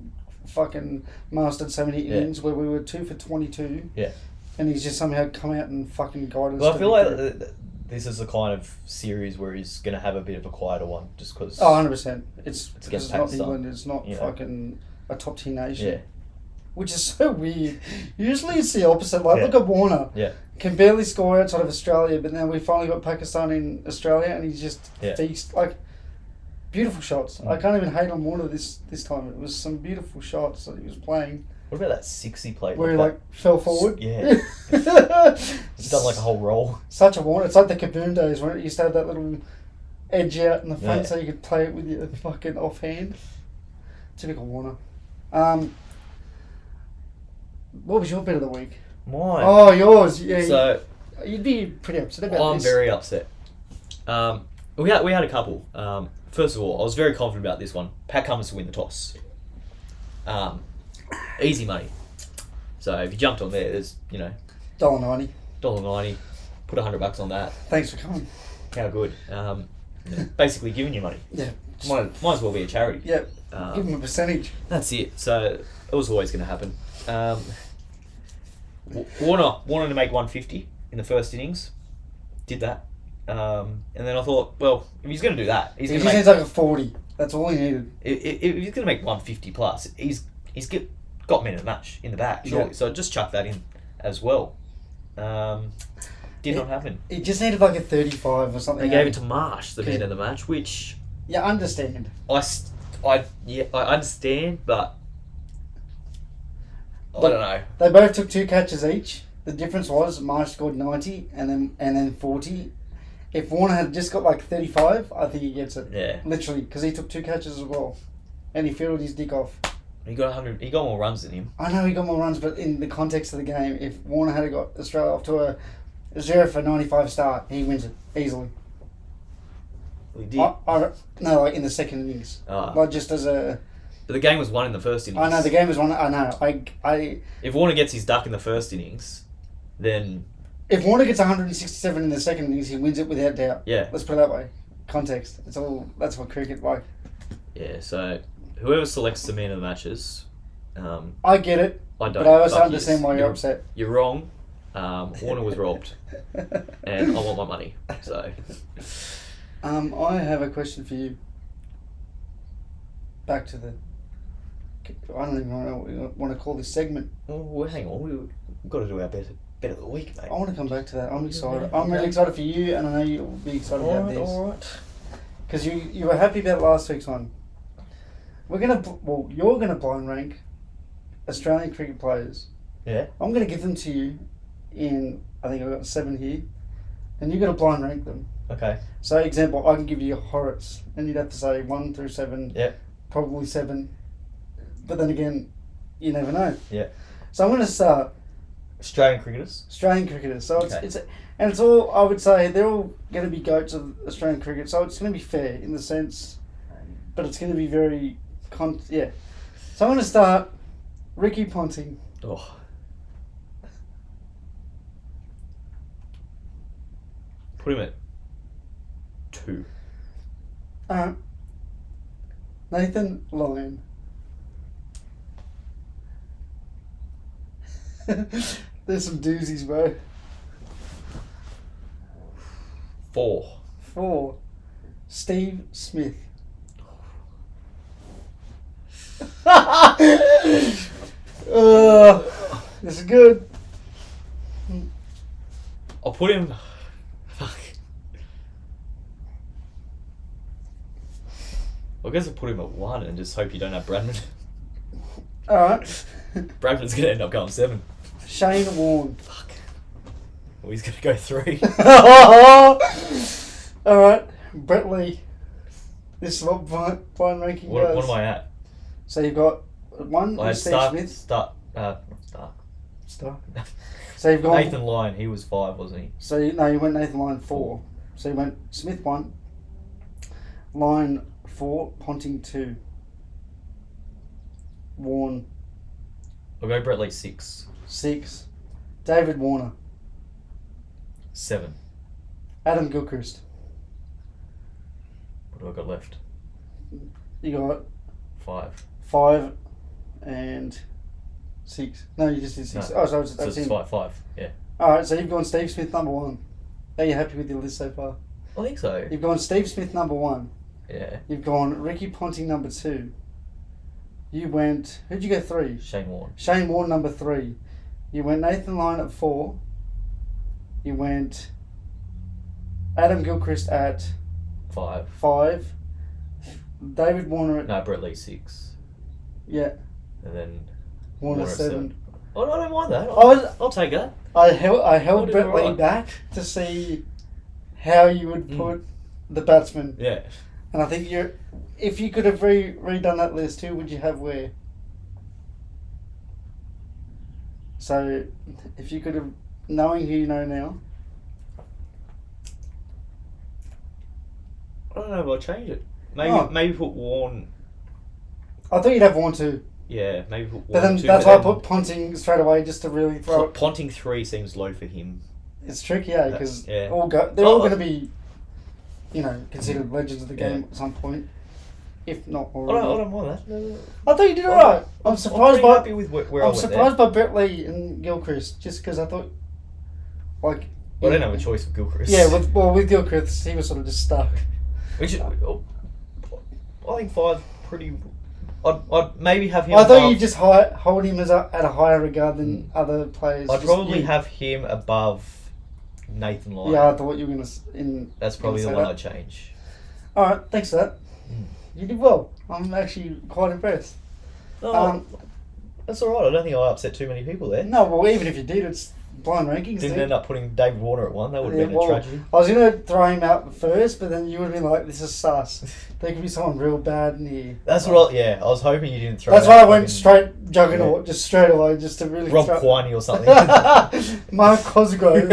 fucking mastered so many innings where we were 2 for 22. Yeah. And he's just somehow come out and fucking guided us. Well, I feel like this is the kind of series where he's going to have a bit of a quieter one, just because... Oh, 100%. It's because against it's not Pakistan. England, it's not fucking a top tier nation. Yeah. Which is so weird. Usually it's the opposite. Like, look at Warner. Yeah. Can barely score outside of Australia, but now we finally got Pakistan in Australia and he's just feast. Like, beautiful shots. I can't even hate on Warner this time. It was some beautiful shots that he was playing. What about that 60 play? Where he fell forward? Yeah. He's done like a whole roll. Such a Warner. It's like the Kaboom days where it used to have that little edge out in the front so you could play it with your fucking offhand. Typical Warner. What was your bet of the week? Mine. Oh, yours. Yeah. So you'd be pretty upset about this. I'm very upset. We had a couple. First of all, I was very confident about this one. Pat Cummins to win the toss. Easy money. So if you jumped on there, there's $1.90. $1.90. Put $100 on that. Thanks for coming. How good. Basically giving you money. Yeah. Might as well be a charity. Yep. Give them a percentage. That's it. So it was always going to happen. Warner wanted to make 150 in the first innings. Did that. And then I thought, well, if he's going to do that, he just needs like a 40. That's all he needed. If he's going to make 150 plus, he's got men of the match in the back, surely. Yeah. So just chuck that in as well. Did not happen. It just needed like a 35 or something. They gave it to Marsh, the man of the match, which... Yeah, I understand. I understand, but... I don't know. They both took 2 catches each. The difference was Marsh scored 90 and then 40. If Warner had just got like 35, I think he gets it. Yeah. Literally, because he took 2 catches as well. And he fielded his dick off. He got 100. He got more runs than him. I know he got more runs, but in the context of the game, if Warner had got Australia off to a 0 for 95 start, he wins it easily. Well, he did. No, like in the second innings. Like just as a... But the game was won in the first innings. I know, the game was won. I know. If Warner gets his duck in the first innings, then... If Warner gets 167 in the second innings, he wins it without doubt. Yeah. Let's put it that way. Context. That's what cricket like. Yeah, so whoever selects the man of the matches... I get it. I don't. But I also understand why you're upset. You're wrong. Warner was robbed. And I want my money. So... I have a question for you. Back to the... I don't even know what we want to call this segment. Oh, hang on. We've got to do our bet of the week, mate. I want to come back to that. I'm excited. I'm really excited for you, and I know you'll be excited about this. All right. Because you were happy about last week's one. You're going to blind rank Australian cricket players. Yeah. I'm going to give them to you in, I think I've got 7 here, and you've got to blind rank them. Okay. So, example, I can give you Horace, and you'd have to say 1 through 7. Yeah. Probably 7. But then again, you never know. Yeah. So I'm going to start. Australian cricketers. So it's all, I would say, they're all going to be goats of Australian cricket. So it's going to be fair in the sense, but it's going to be very, So I'm going to start Ricky Ponting. Oh. Put him at 2. Nathan Lyon. There's some doozies, bro. 4. Steve Smith. This is good. I'll put him. Fuck. I guess I'll put him at 1 and just hope you don't have Bradman. Alright. Bradman's gonna end up going 7. Shane Warne. Fuck. Well, he's gonna go 3. Alright. Brett Lee. This is what blind ranking goes. What am I at? So you've got 1 I had Steve Smith. Start. So you've got Nathan Lyon. He was 5, wasn't he? So you went Nathan Lyon 4. So you went Smith 1, Lyon 4, Ponting 2, Warne I'll go Brett Lee 6. 6, David Warner, 7. Adam Gilchrist. What do I got left? You got 5. 5 and 6. No, you just did 6. No. Oh, so So that's it's him. 5. Yeah. Alright, so you've gone Steve Smith number 1. Are you happy with your list so far? I think so. You've gone Steve Smith number 1. Yeah. You've gone Ricky Ponting number 2. You went... Who'd you go 3? Shane Warne. Shane Warne number 3. You went Nathan Lyon at 4. You went Adam Gilchrist at 5. 5. David Warner at... No, Brett Lee 6. Yeah, And then Warner at 7. Oh, I don't mind that. I I'll take that. held did Brett Lee alright. back to see how you would put the batsman. Yeah. And I think if you could have redone that list, who would you have where? So, if you could have, knowing who you know now, I don't know if I'll change it. Maybe Oh. maybe put Warne. I thought you'd have Warne too. Yeah, maybe put Warne. But then 2, that's why I then put Ponting straight away just to really throw it. Ponting 3 seems low for him. It's tricky, because Yeah. they're all going to be, considered legends of the game at some point, if not I already. don't mind that. No. I thought you did alright. I'm surprised pretty by happy with where I I'm went surprised by Brett Lee and Gilchrist, just because I thought, like. there. I don't have a choice with Gilchrist. Yeah, with Gilchrist, he was sort of just stuck. Which I think 5 pretty. I'd maybe have him. I thought above, you just hold him at a higher regard than other players. I'd Just probably you. have him above Nathan Lyon. Yeah, I thought you were gonna. That's probably the say one that. I'd change. All right, thanks for that. You did well. I'm actually quite impressed. No, that's all right. I don't think I upset too many people there. No, well, even if you did, it's blind rankings. Didn't dude. end up putting David Warner at 1. That would have been well, a tragedy. I was gonna throw him out first, but then you would have been like, "This is sus. There could be someone real bad in here." That's what. I was hoping you didn't throw. That's out why I went fucking straight juggernaut, just straight away, just to really. Rob throw... Quiney or something. Mark Cosgrove.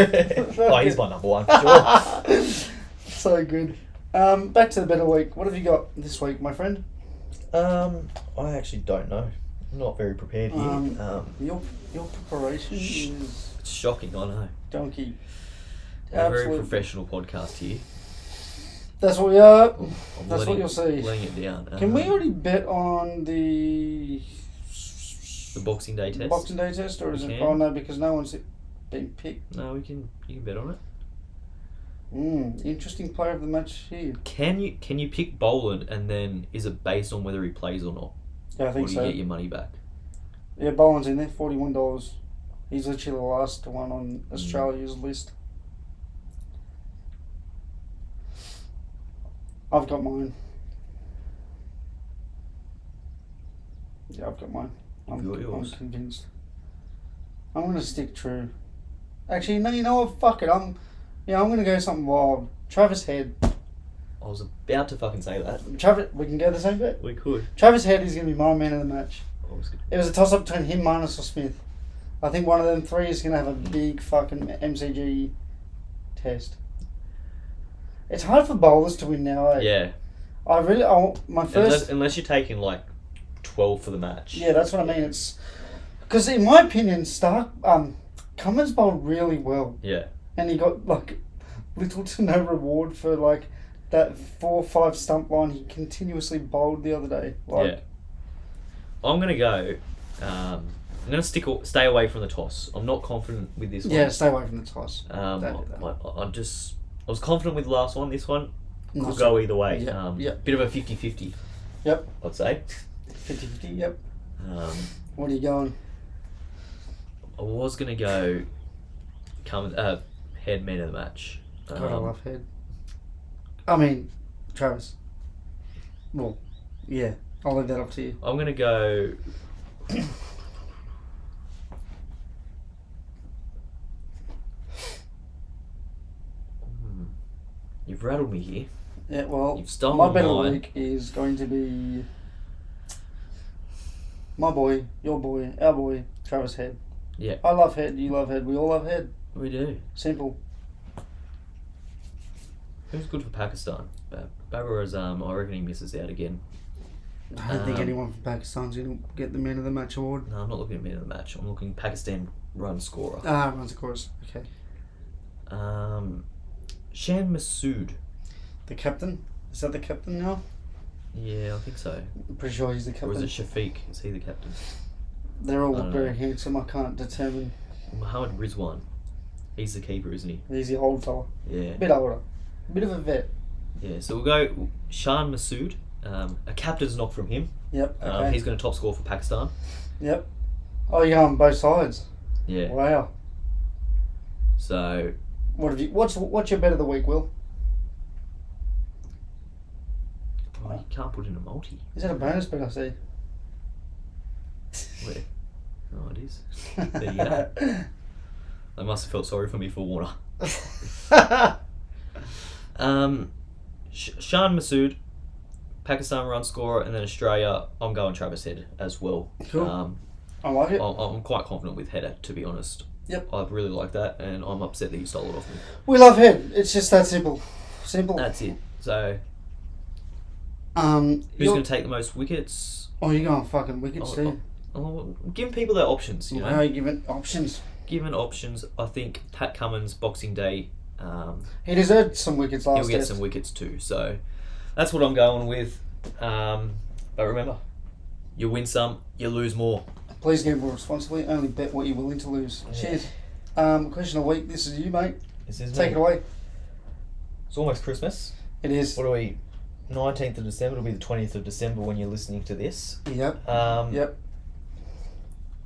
Oh, he's my number 1 for sure. So good. Back to the better week. What have you got this week, my friend? I actually don't know. I'm not very prepared here. Your preparation is It's shocking, I know. donkey. We're a very Absolute- professional podcast here. That's what we are. I'm That's what you'll see. Laying it down. Can we already bet on the Boxing Day test? Boxing Day test, or is We it? can. Oh no, because no one's been picked. No, you can bet on it. Interesting player of the match here. Can you pick Boland and then is it based on whether he plays or not? Yeah, I Or think do you so. get your money back? Yeah, Boland's in there, $41. He's literally the last one on Australia's list. I've got mine. Yeah, I've got mine. I'm yours? convinced. I'm gonna stick true. Actually, no, you know what? Fuck it. I'm gonna go something wild. Travis Head. I was about to fucking say that. Travis, we can go the same bet. We could. Travis Head is gonna be my man of the match. I was good. It was a toss-up between him, Marnus, or Smith. I think one of them three is gonna have a big fucking MCG test. It's hard for bowlers to win now, eh? Yeah. My first... Unless you're taking like 12 for the match. Yeah, that's what I mean. It's... Because in my opinion, Cummins bowled really well. Yeah. And he got, like, little to no reward for, like, that 4-5 stump line he continuously bowled the other day. Like, Yeah. I'm going to go... I'm going to stay away from the toss. I'm not confident with this one. Yeah, stay away from the toss. I was confident with the last one. This one could Nice. go either way. Yeah, yeah. Bit of a 50-50. Yep. I'd say. 50-50, yep. What are you going? I was gonna go head man of the match. God, I love head. I mean, Travis. Well, yeah. I'll leave that up to you. I'm gonna go. You've rattled me here. Yeah, well, You've stolen my bet of the mine. week is going to be my boy, your boy, our boy, Travis Head. Yeah. I love Head, you love Head, we all love Head. We do. Simple. Who's good for Pakistan? Babar Azam, I reckon he misses out again. I don't think anyone from Pakistan's going to get the Man of the Match award. No, I'm not looking at man of the match. I'm looking Pakistan run scorer. Runs, of course. Okay. Shan Masood. The captain? Is that the captain now? Yeah, I think so. I'm pretty sure he's the captain. Or is it Shafiq? Is he the captain? They're all I don't very know. handsome. I can't determine. Mohammed Rizwan. He's the keeper, isn't he? He's the old fella. Yeah. Bit older. Bit of a vet. Yeah, so we'll go Shan Masood. A captain's knock from him. Yep. Okay. He's going to top score for Pakistan. Yep. Oh, you're on both sides. Yeah. Wow. So What have you? What's your bet of the week, Will? you can't put in a multi. Is that a bonus bet I see? Where? Oh, it is. There you go. They must have felt sorry for me for Warner. Shan Masood, Pakistan run scorer, and then Australia. I'm going Travis Head as well. Cool. I like it. I'm quite confident with Header, to be honest. Yep. I really like that, and I'm upset that you stole it off me. We love Head. It's just that simple. Simple. That's it. So, Who's who's going to take the most wickets? Oh, you're going fucking wickets too. Give people their options, you know. How are you giving options? Given options, I think Pat Cummins, Boxing Day, He deserved some wickets last he'll get test. some wickets too. So, that's what I'm going with. But remember, you win some, you lose more. Please gamble responsibly. Only bet what you're willing to lose. Yeah. Cheers. Question of the week. This is you, mate. This is Take me. it away. It's almost Christmas. It is. What are we? 19th of December. It'll be the 20th of December when you're listening to this. Yep. Yep.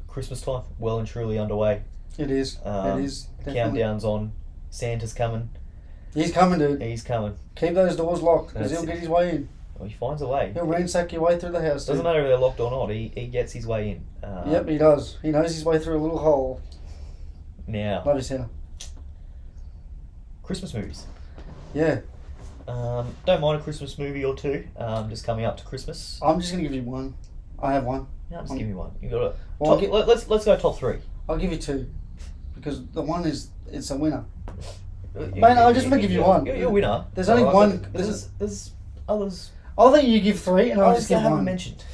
Christmas time, well and truly underway. It is. It is. Definitely. Countdown's on. Santa's coming. He's coming, dude. He's coming. Keep those doors locked because That's he'll it. get his way in. Well, he finds a way. He'll ransack your way through the house. Doesn't dude. matter if they're locked or not. He gets his way in. Yep, he does. He knows his way through a little hole. Now, Love his hair. Christmas movies. Yeah. Don't mind a Christmas movie or two. Just coming up to Christmas. I'm just gonna give you one. I have one. No, just give me one. You got it. Well, I'll gi- Let's go top three. I'll give you two, because the one it's a winner. Mate, I'll just give you one. You're a winner. There's only Alright, one- but There's others. I'll think you give three, and I'll just I give haven't one. mentioned.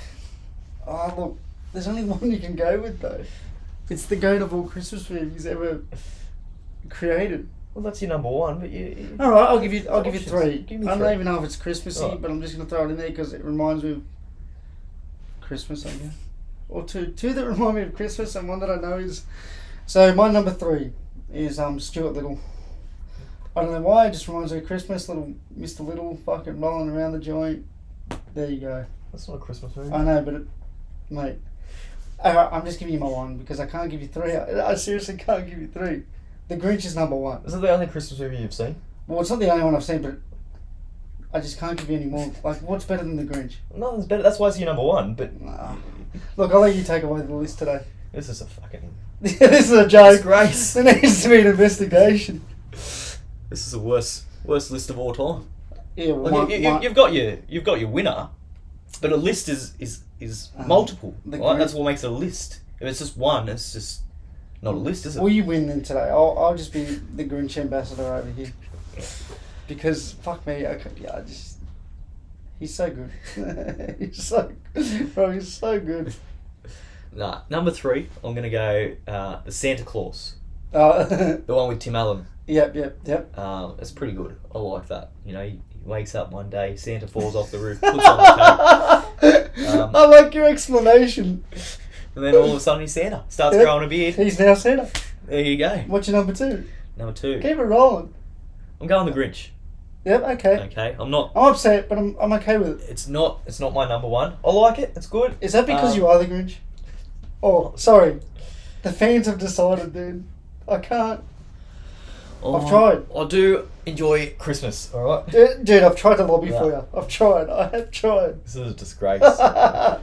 Oh look, there's only one you can go with though. It's the goat of all Christmas movies ever created. Well, that's your number one, but you. All right, I'll give you Options. three. Give me I don't three. even know if it's Christmassy, Alright. but I'm just gonna throw it in there because it reminds me of Christmas, I guess. Or two that remind me of Christmas, and one that I know is. So my number three is Stuart Little. I don't know why, it just reminds me of Christmas. Little Mr. Little fucking rolling around the joint. There you go. That's not a Christmas movie. I know, but mate. Alright, I'm just giving you my one because I can't give you three. I seriously can't give you three. The Grinch is number one. Is it the only Christmas movie you've seen? Well, it's not the only one I've seen, but I just can't give you any more. Like, what's better than the Grinch? Nothing's better. That's why it's your number one. But Look, I'll let you take away the list today. this is a fucking This is a joke. disgrace. There needs to be an investigation. This is the worst list of all time. Yeah, Like, well, you've got your winner, but a list is multiple. the Right? Grinch- That's what makes it a list. If it's just one, it's just not a list, is it? will you win then today? I'll just be the Grinch ambassador over here. Because, fuck me, he's so good. He's so good. Nah, number three, I'm gonna go the Santa Claus, Yep. the one with Tim Allen. It's It's pretty good. I like that. You know, he wakes up one day, Santa falls off the roof, puts on the cape, I like your explanation. and then all of a sudden he's Santa. Starts Yep. growing a beard. He's now Santa. There you go. What's your number two? Number two, Keep it rolling. I'm going the Grinch. Yep, okay. Okay, I'm not. I'm upset, but I'm okay with it. It's not my number one. I like it. It's good. Is that because you are the Grinch? Oh, sorry. The fans have decided, dude. I can't. I've tried. I do enjoy Christmas, alright? Dude, I've tried to lobby Yeah. for you. I've tried. I have tried. This is a disgrace. I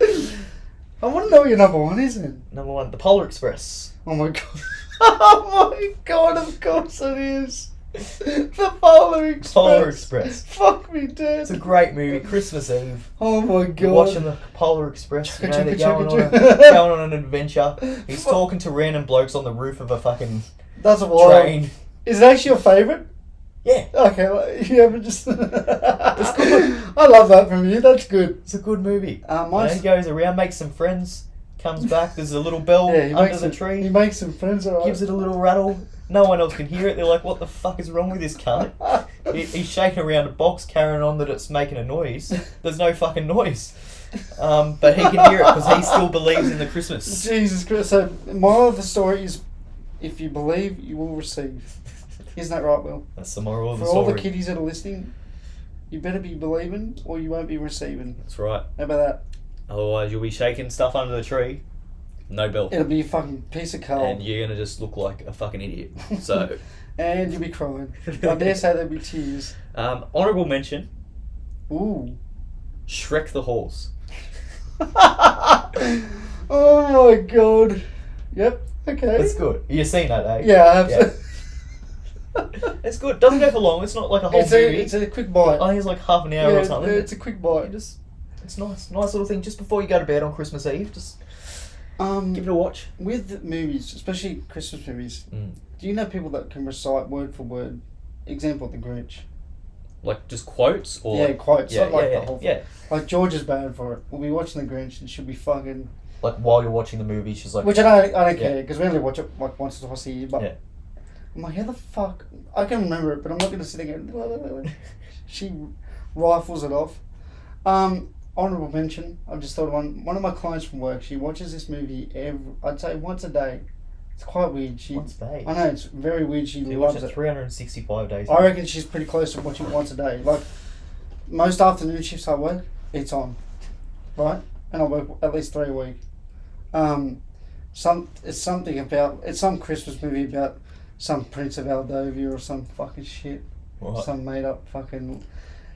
want to know what your number one is then. Number one, The Polar Express. Oh my god. Oh my god, of course it is. The Polar Express. Polar Express. Fuck me, dude. It's a great movie, Christmas Eve. Oh my god. You're watching the Polar Express, you know, they're Chugga, going chugga, going on an adventure. He's talking to random blokes on the roof of a fucking That's a wild. train. Is it actually your favourite? Yeah, Okay, like, you haven't just. good. I love that from you. That's good. it's a good movie. Mine's- He goes around, makes some friends, comes back, there's a little bell Yeah, he under makes the He tree, makes some friends, alright. gives it a little rattle. No one else can hear it. They're like, what the fuck is wrong with this cunt? He's shaking around a box, carrying on that it's making a noise. There's no fucking noise. But he can hear it because he still believes in the Christmas. Jesus Christ. So, moral of the story is, if you believe, you will receive. Isn't that right, Will? That's the moral of For the all story. the kiddies that are listening, you better be believing or you won't be receiving. That's right. How about that? Otherwise, you'll be shaking stuff under the tree. No bell. It'll be a fucking piece of coal. And you're going to just look like a fucking idiot. So, And you'll be crying. I dare say there'll be tears. honourable mention, Ooh. Shrek the Horse. Oh my god. Yep. Okay. It's good. You've seen that, eh? Yeah, I have Yeah. It's good. Doesn't go for long. It's not like a whole movie. It's a quick bite. I think it's like half an hour Yeah, or something. it's a quick bite. It's nice. Nice little thing just before you go to bed on Christmas Eve. Just give it a watch. With movies, especially Christmas movies, Mm. do you know people that can recite word for word? Example, The Grinch. Like just quotes or Yeah, quotes. Yeah, Not like yeah, the whole yeah. thing. Like George is bad for it. We'll be watching The Grinch and she'll be fucking. Like while you're watching the movie, she's like, Which I don't Yeah. care because we only watch it like once or twice a year. But Yeah. I'm like, how the fuck? I can remember it, but I'm not gonna sit there and go. She rifles it off. Honorable mention. I've just thought of one. One of my clients from work. She watches this movie I'd say once a day. It's quite weird. Once a day? I know it's very weird. She So you watch loves it it. 365 days. I reckon she's pretty close to watching it once a day. Like most afternoon shifts I work, it's on, right? And I work at least 3 a week. It's some Christmas movie about some Prince of Aldovia or some fucking shit, Right. some made up fucking.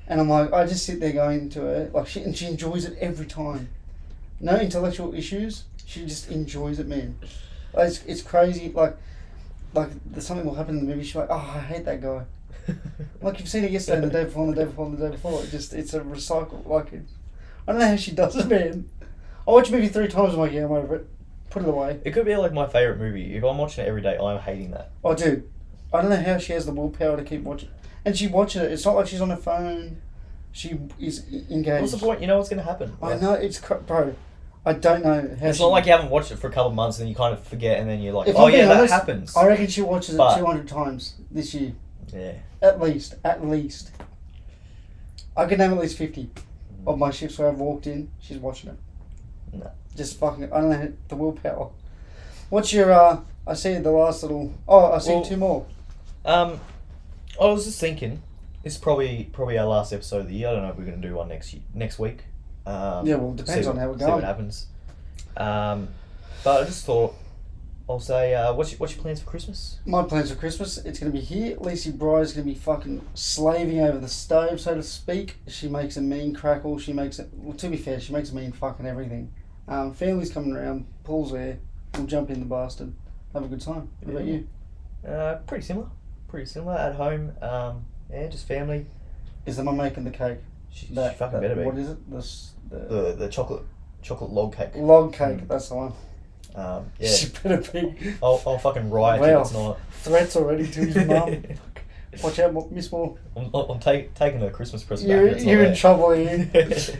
And I'm like, I just sit there going to her like she enjoys it every time. No intellectual issues. She just enjoys it, man. Like, it's crazy. Like something will happen in the movie. She's like, oh, I hate that guy. Like you've seen it yesterday, and the day before, and the day before, and the day before. It's a recycle. I don't know how she does it, man. I watch a movie 3 times. I'm like, yeah, I'm over it. Put it away. It could be like my favourite movie. If I'm watching it every day, I'm hating that. Oh, dude, I don't know how she has the willpower to keep watching. And she watches it. It's not like she's on her phone. She is engaged. What's the point? You know what's going to happen. I know bro. I don't know how. It's not like you haven't watched it for a couple of months and then you kind of forget and then you're like, If oh I'm being yeah, that honest, happens. I reckon she watches it But- 200 times this year. Yeah. At least. I could name at least 50 of my shifts where I've walked in. She's watching it. No. Just fucking. I don't know the willpower. What's your? I see the last little. Oh, I see Well, 2 more. I was just thinking, this is probably our last episode of the year. I don't know if we're going to do one next week. Yeah, well, it depends on how we're See what going. happens. But I just thought, I'll say, what's your plans for Christmas? My plans for Christmas, it's going to be here. Lacey Bry's going to be fucking slaving over the stove, so to speak. She makes a mean crackle. She makes it, well, to be fair, she makes a mean fucking everything. Family's coming around, Paul's there. We'll jump in the bastard. Have a good time. What about you? Pretty similar. At home. Yeah, just family. Is the mum making the cake? She fucking better be. What is it? The chocolate log cake. Log cake, that's the one. Yeah. She better be. I'll fucking riot Wow. if it's not. Threats already to his mum. Watch out, Miss Moore. I'm taking a Christmas present You're, back. and it's not you're in there. trouble here.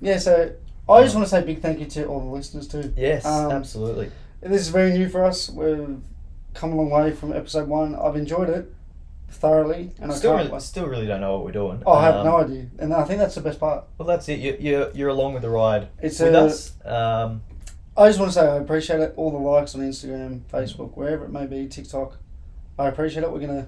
Yeah, so I just want to say a big thank you to all the listeners too. Yes, Um, absolutely. This is very new for us. We've come a long way from episode 1. I've enjoyed it thoroughly, and I Still really don't know what we're doing. I have no idea, and I think that's the best part. Well, that's it. You're along with the ride It's with a- us. I just want to say I appreciate it. All the likes on Instagram, Facebook, wherever it may be, TikTok. I appreciate it. We're gonna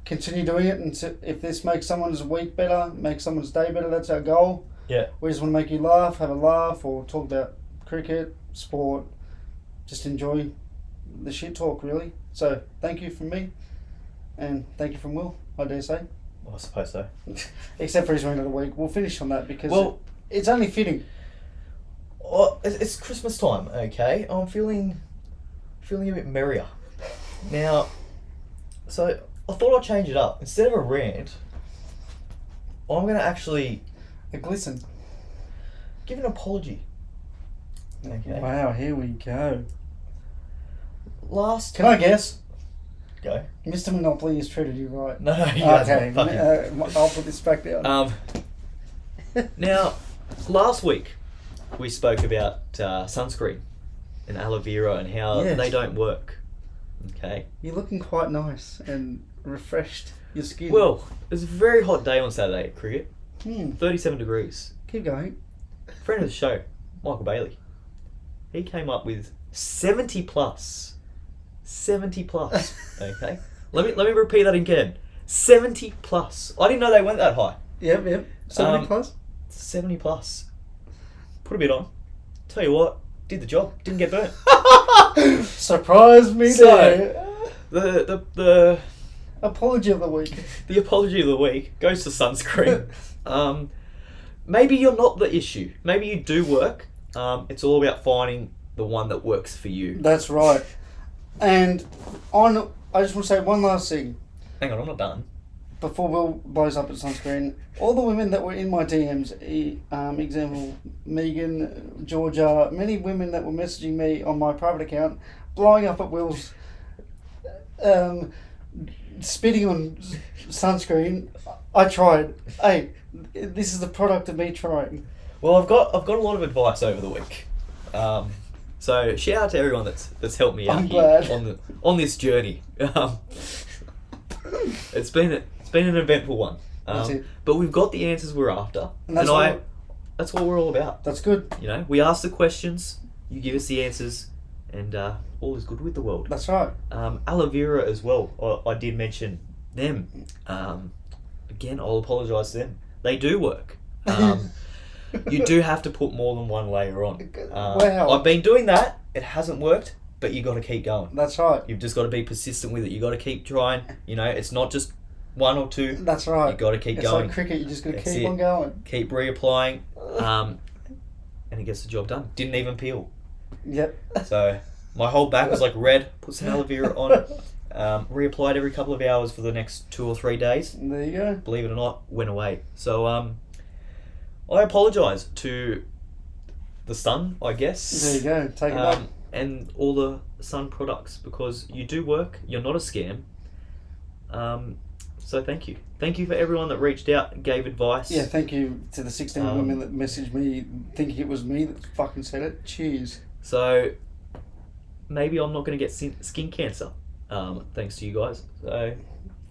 continue doing it, and if this makes someone's week better, makes someone's day better, that's our goal. Yeah. We just want to make you laugh, have a laugh, or talk about cricket, sport, just enjoy the shit talk, really. So thank you from me, and thank you from Will, I dare say. Well, I suppose so. Except for his win of the week. We'll finish on that because Well, it's only fitting. it's Christmas time, okay? I'm feeling a bit merrier. Now, so I thought I'd change it up. Instead of a rant, I'm going to actually A glisten. give an apology. Okay. Wow, here we go. Last... Can I guess? Go. Mr. Monopoly has treated you right. No, he Okay, hasn't. Fucking... I'll put this back down. Now, last week we spoke about sunscreen and aloe vera and how Yes. they don't work. Okay. You're looking quite nice and refreshed. Your skin. Well, it was a very hot day on Saturday at cricket. 37 degrees. Keep going. Friend of the show, Michael Bailey. He came up with 70 plus. 70 plus. Okay. Let me repeat that again. 70 plus. I didn't know they went that high. Yep. 70 plus. 70 plus. Put a bit on. Tell you what, did the job. Didn't get burnt. Surprise me So, there. the Apology of the week. the apology of the week goes to sunscreen. Maybe you're not the issue. Maybe you do work. It's all about finding the one that works for you. That's right. And I just want to say one last thing Hang on, I'm not done. before Will blows up at sunscreen. All the women that were in my DMs, example, Megan, Georgia, many women that were messaging me on my private account, blowing up at Will's, spitting on sunscreen. I tried. Hey, this is the product of me trying. Well, I've got a lot of advice over the week. So shout out to everyone that's helped me out I'm here glad. on this journey. It's been an eventful one. That's it. But we've got the answers we're after, And that's that's what we're all about. That's good. You know, we ask the questions, you give us the answers, and all is good with the world. That's right. Aloe vera as well. I did mention them. Again, I'll apologise to them. They do work. You do have to put more than one layer on. Wow. I've been doing that. It hasn't worked, but you got to keep going. That's right. You've just got to be persistent with it. You got to keep trying. You know, it's not just one or two. That's right. You got to keep It's going. like cricket. You just got to That's keep it. on going. Keep reapplying, and it gets the job done. Didn't even peel. Yep. So my whole back was like red. Put some aloe vera on. Reapplied every couple of hours for the next 2 or 3 days. There you go. Believe it or not, went away. So I apologise to the sun, I guess. There you go. Take it back. And all the sun products, because you do work. You're not a scam. So thank you. Thank you for everyone that reached out and gave advice. Yeah, thank you to the 16 women that messaged me thinking it was me that fucking said it. Cheers. So maybe I'm not going to get skin cancer, thanks to you guys. So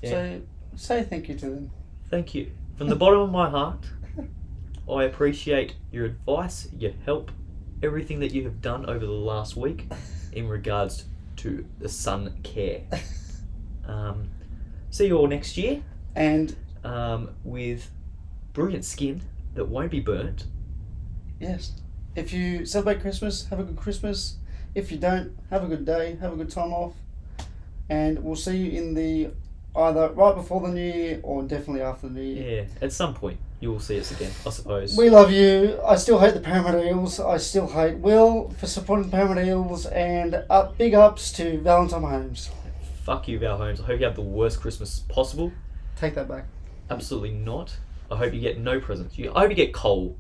yeah. So say thank you to them. Thank you. From the bottom of my heart, I appreciate your advice, your help, everything that you have done over the last week in regards to the sun care. See you all next year. And with brilliant skin that won't be burnt. yes, if you celebrate Christmas, have a good Christmas. If you don't, have a good day, have a good time off. And we'll see you in the either right before the New Year or definitely after the New Year. Yeah, at some point you will see us again, I suppose. We love you. I still hate the Parramatta Eels. I still hate Will for supporting the Parramatta Eels. And big ups to Valentine Holmes. Fuck you, Val Holmes. I hope you have the worst Christmas possible. Take that back. Absolutely not. I hope you get no presents. I hope you get coal.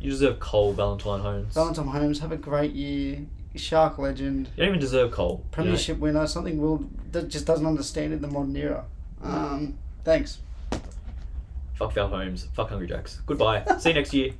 You deserve coal, Valentine Holmes. Valentine Holmes, have a great year. Shark legend. You don't even deserve coal. Premiership winner. Something Will that just doesn't understand in the modern era. Thanks. Fuck Val Holmes. Fuck Hungry Jacks. Goodbye. See you next year.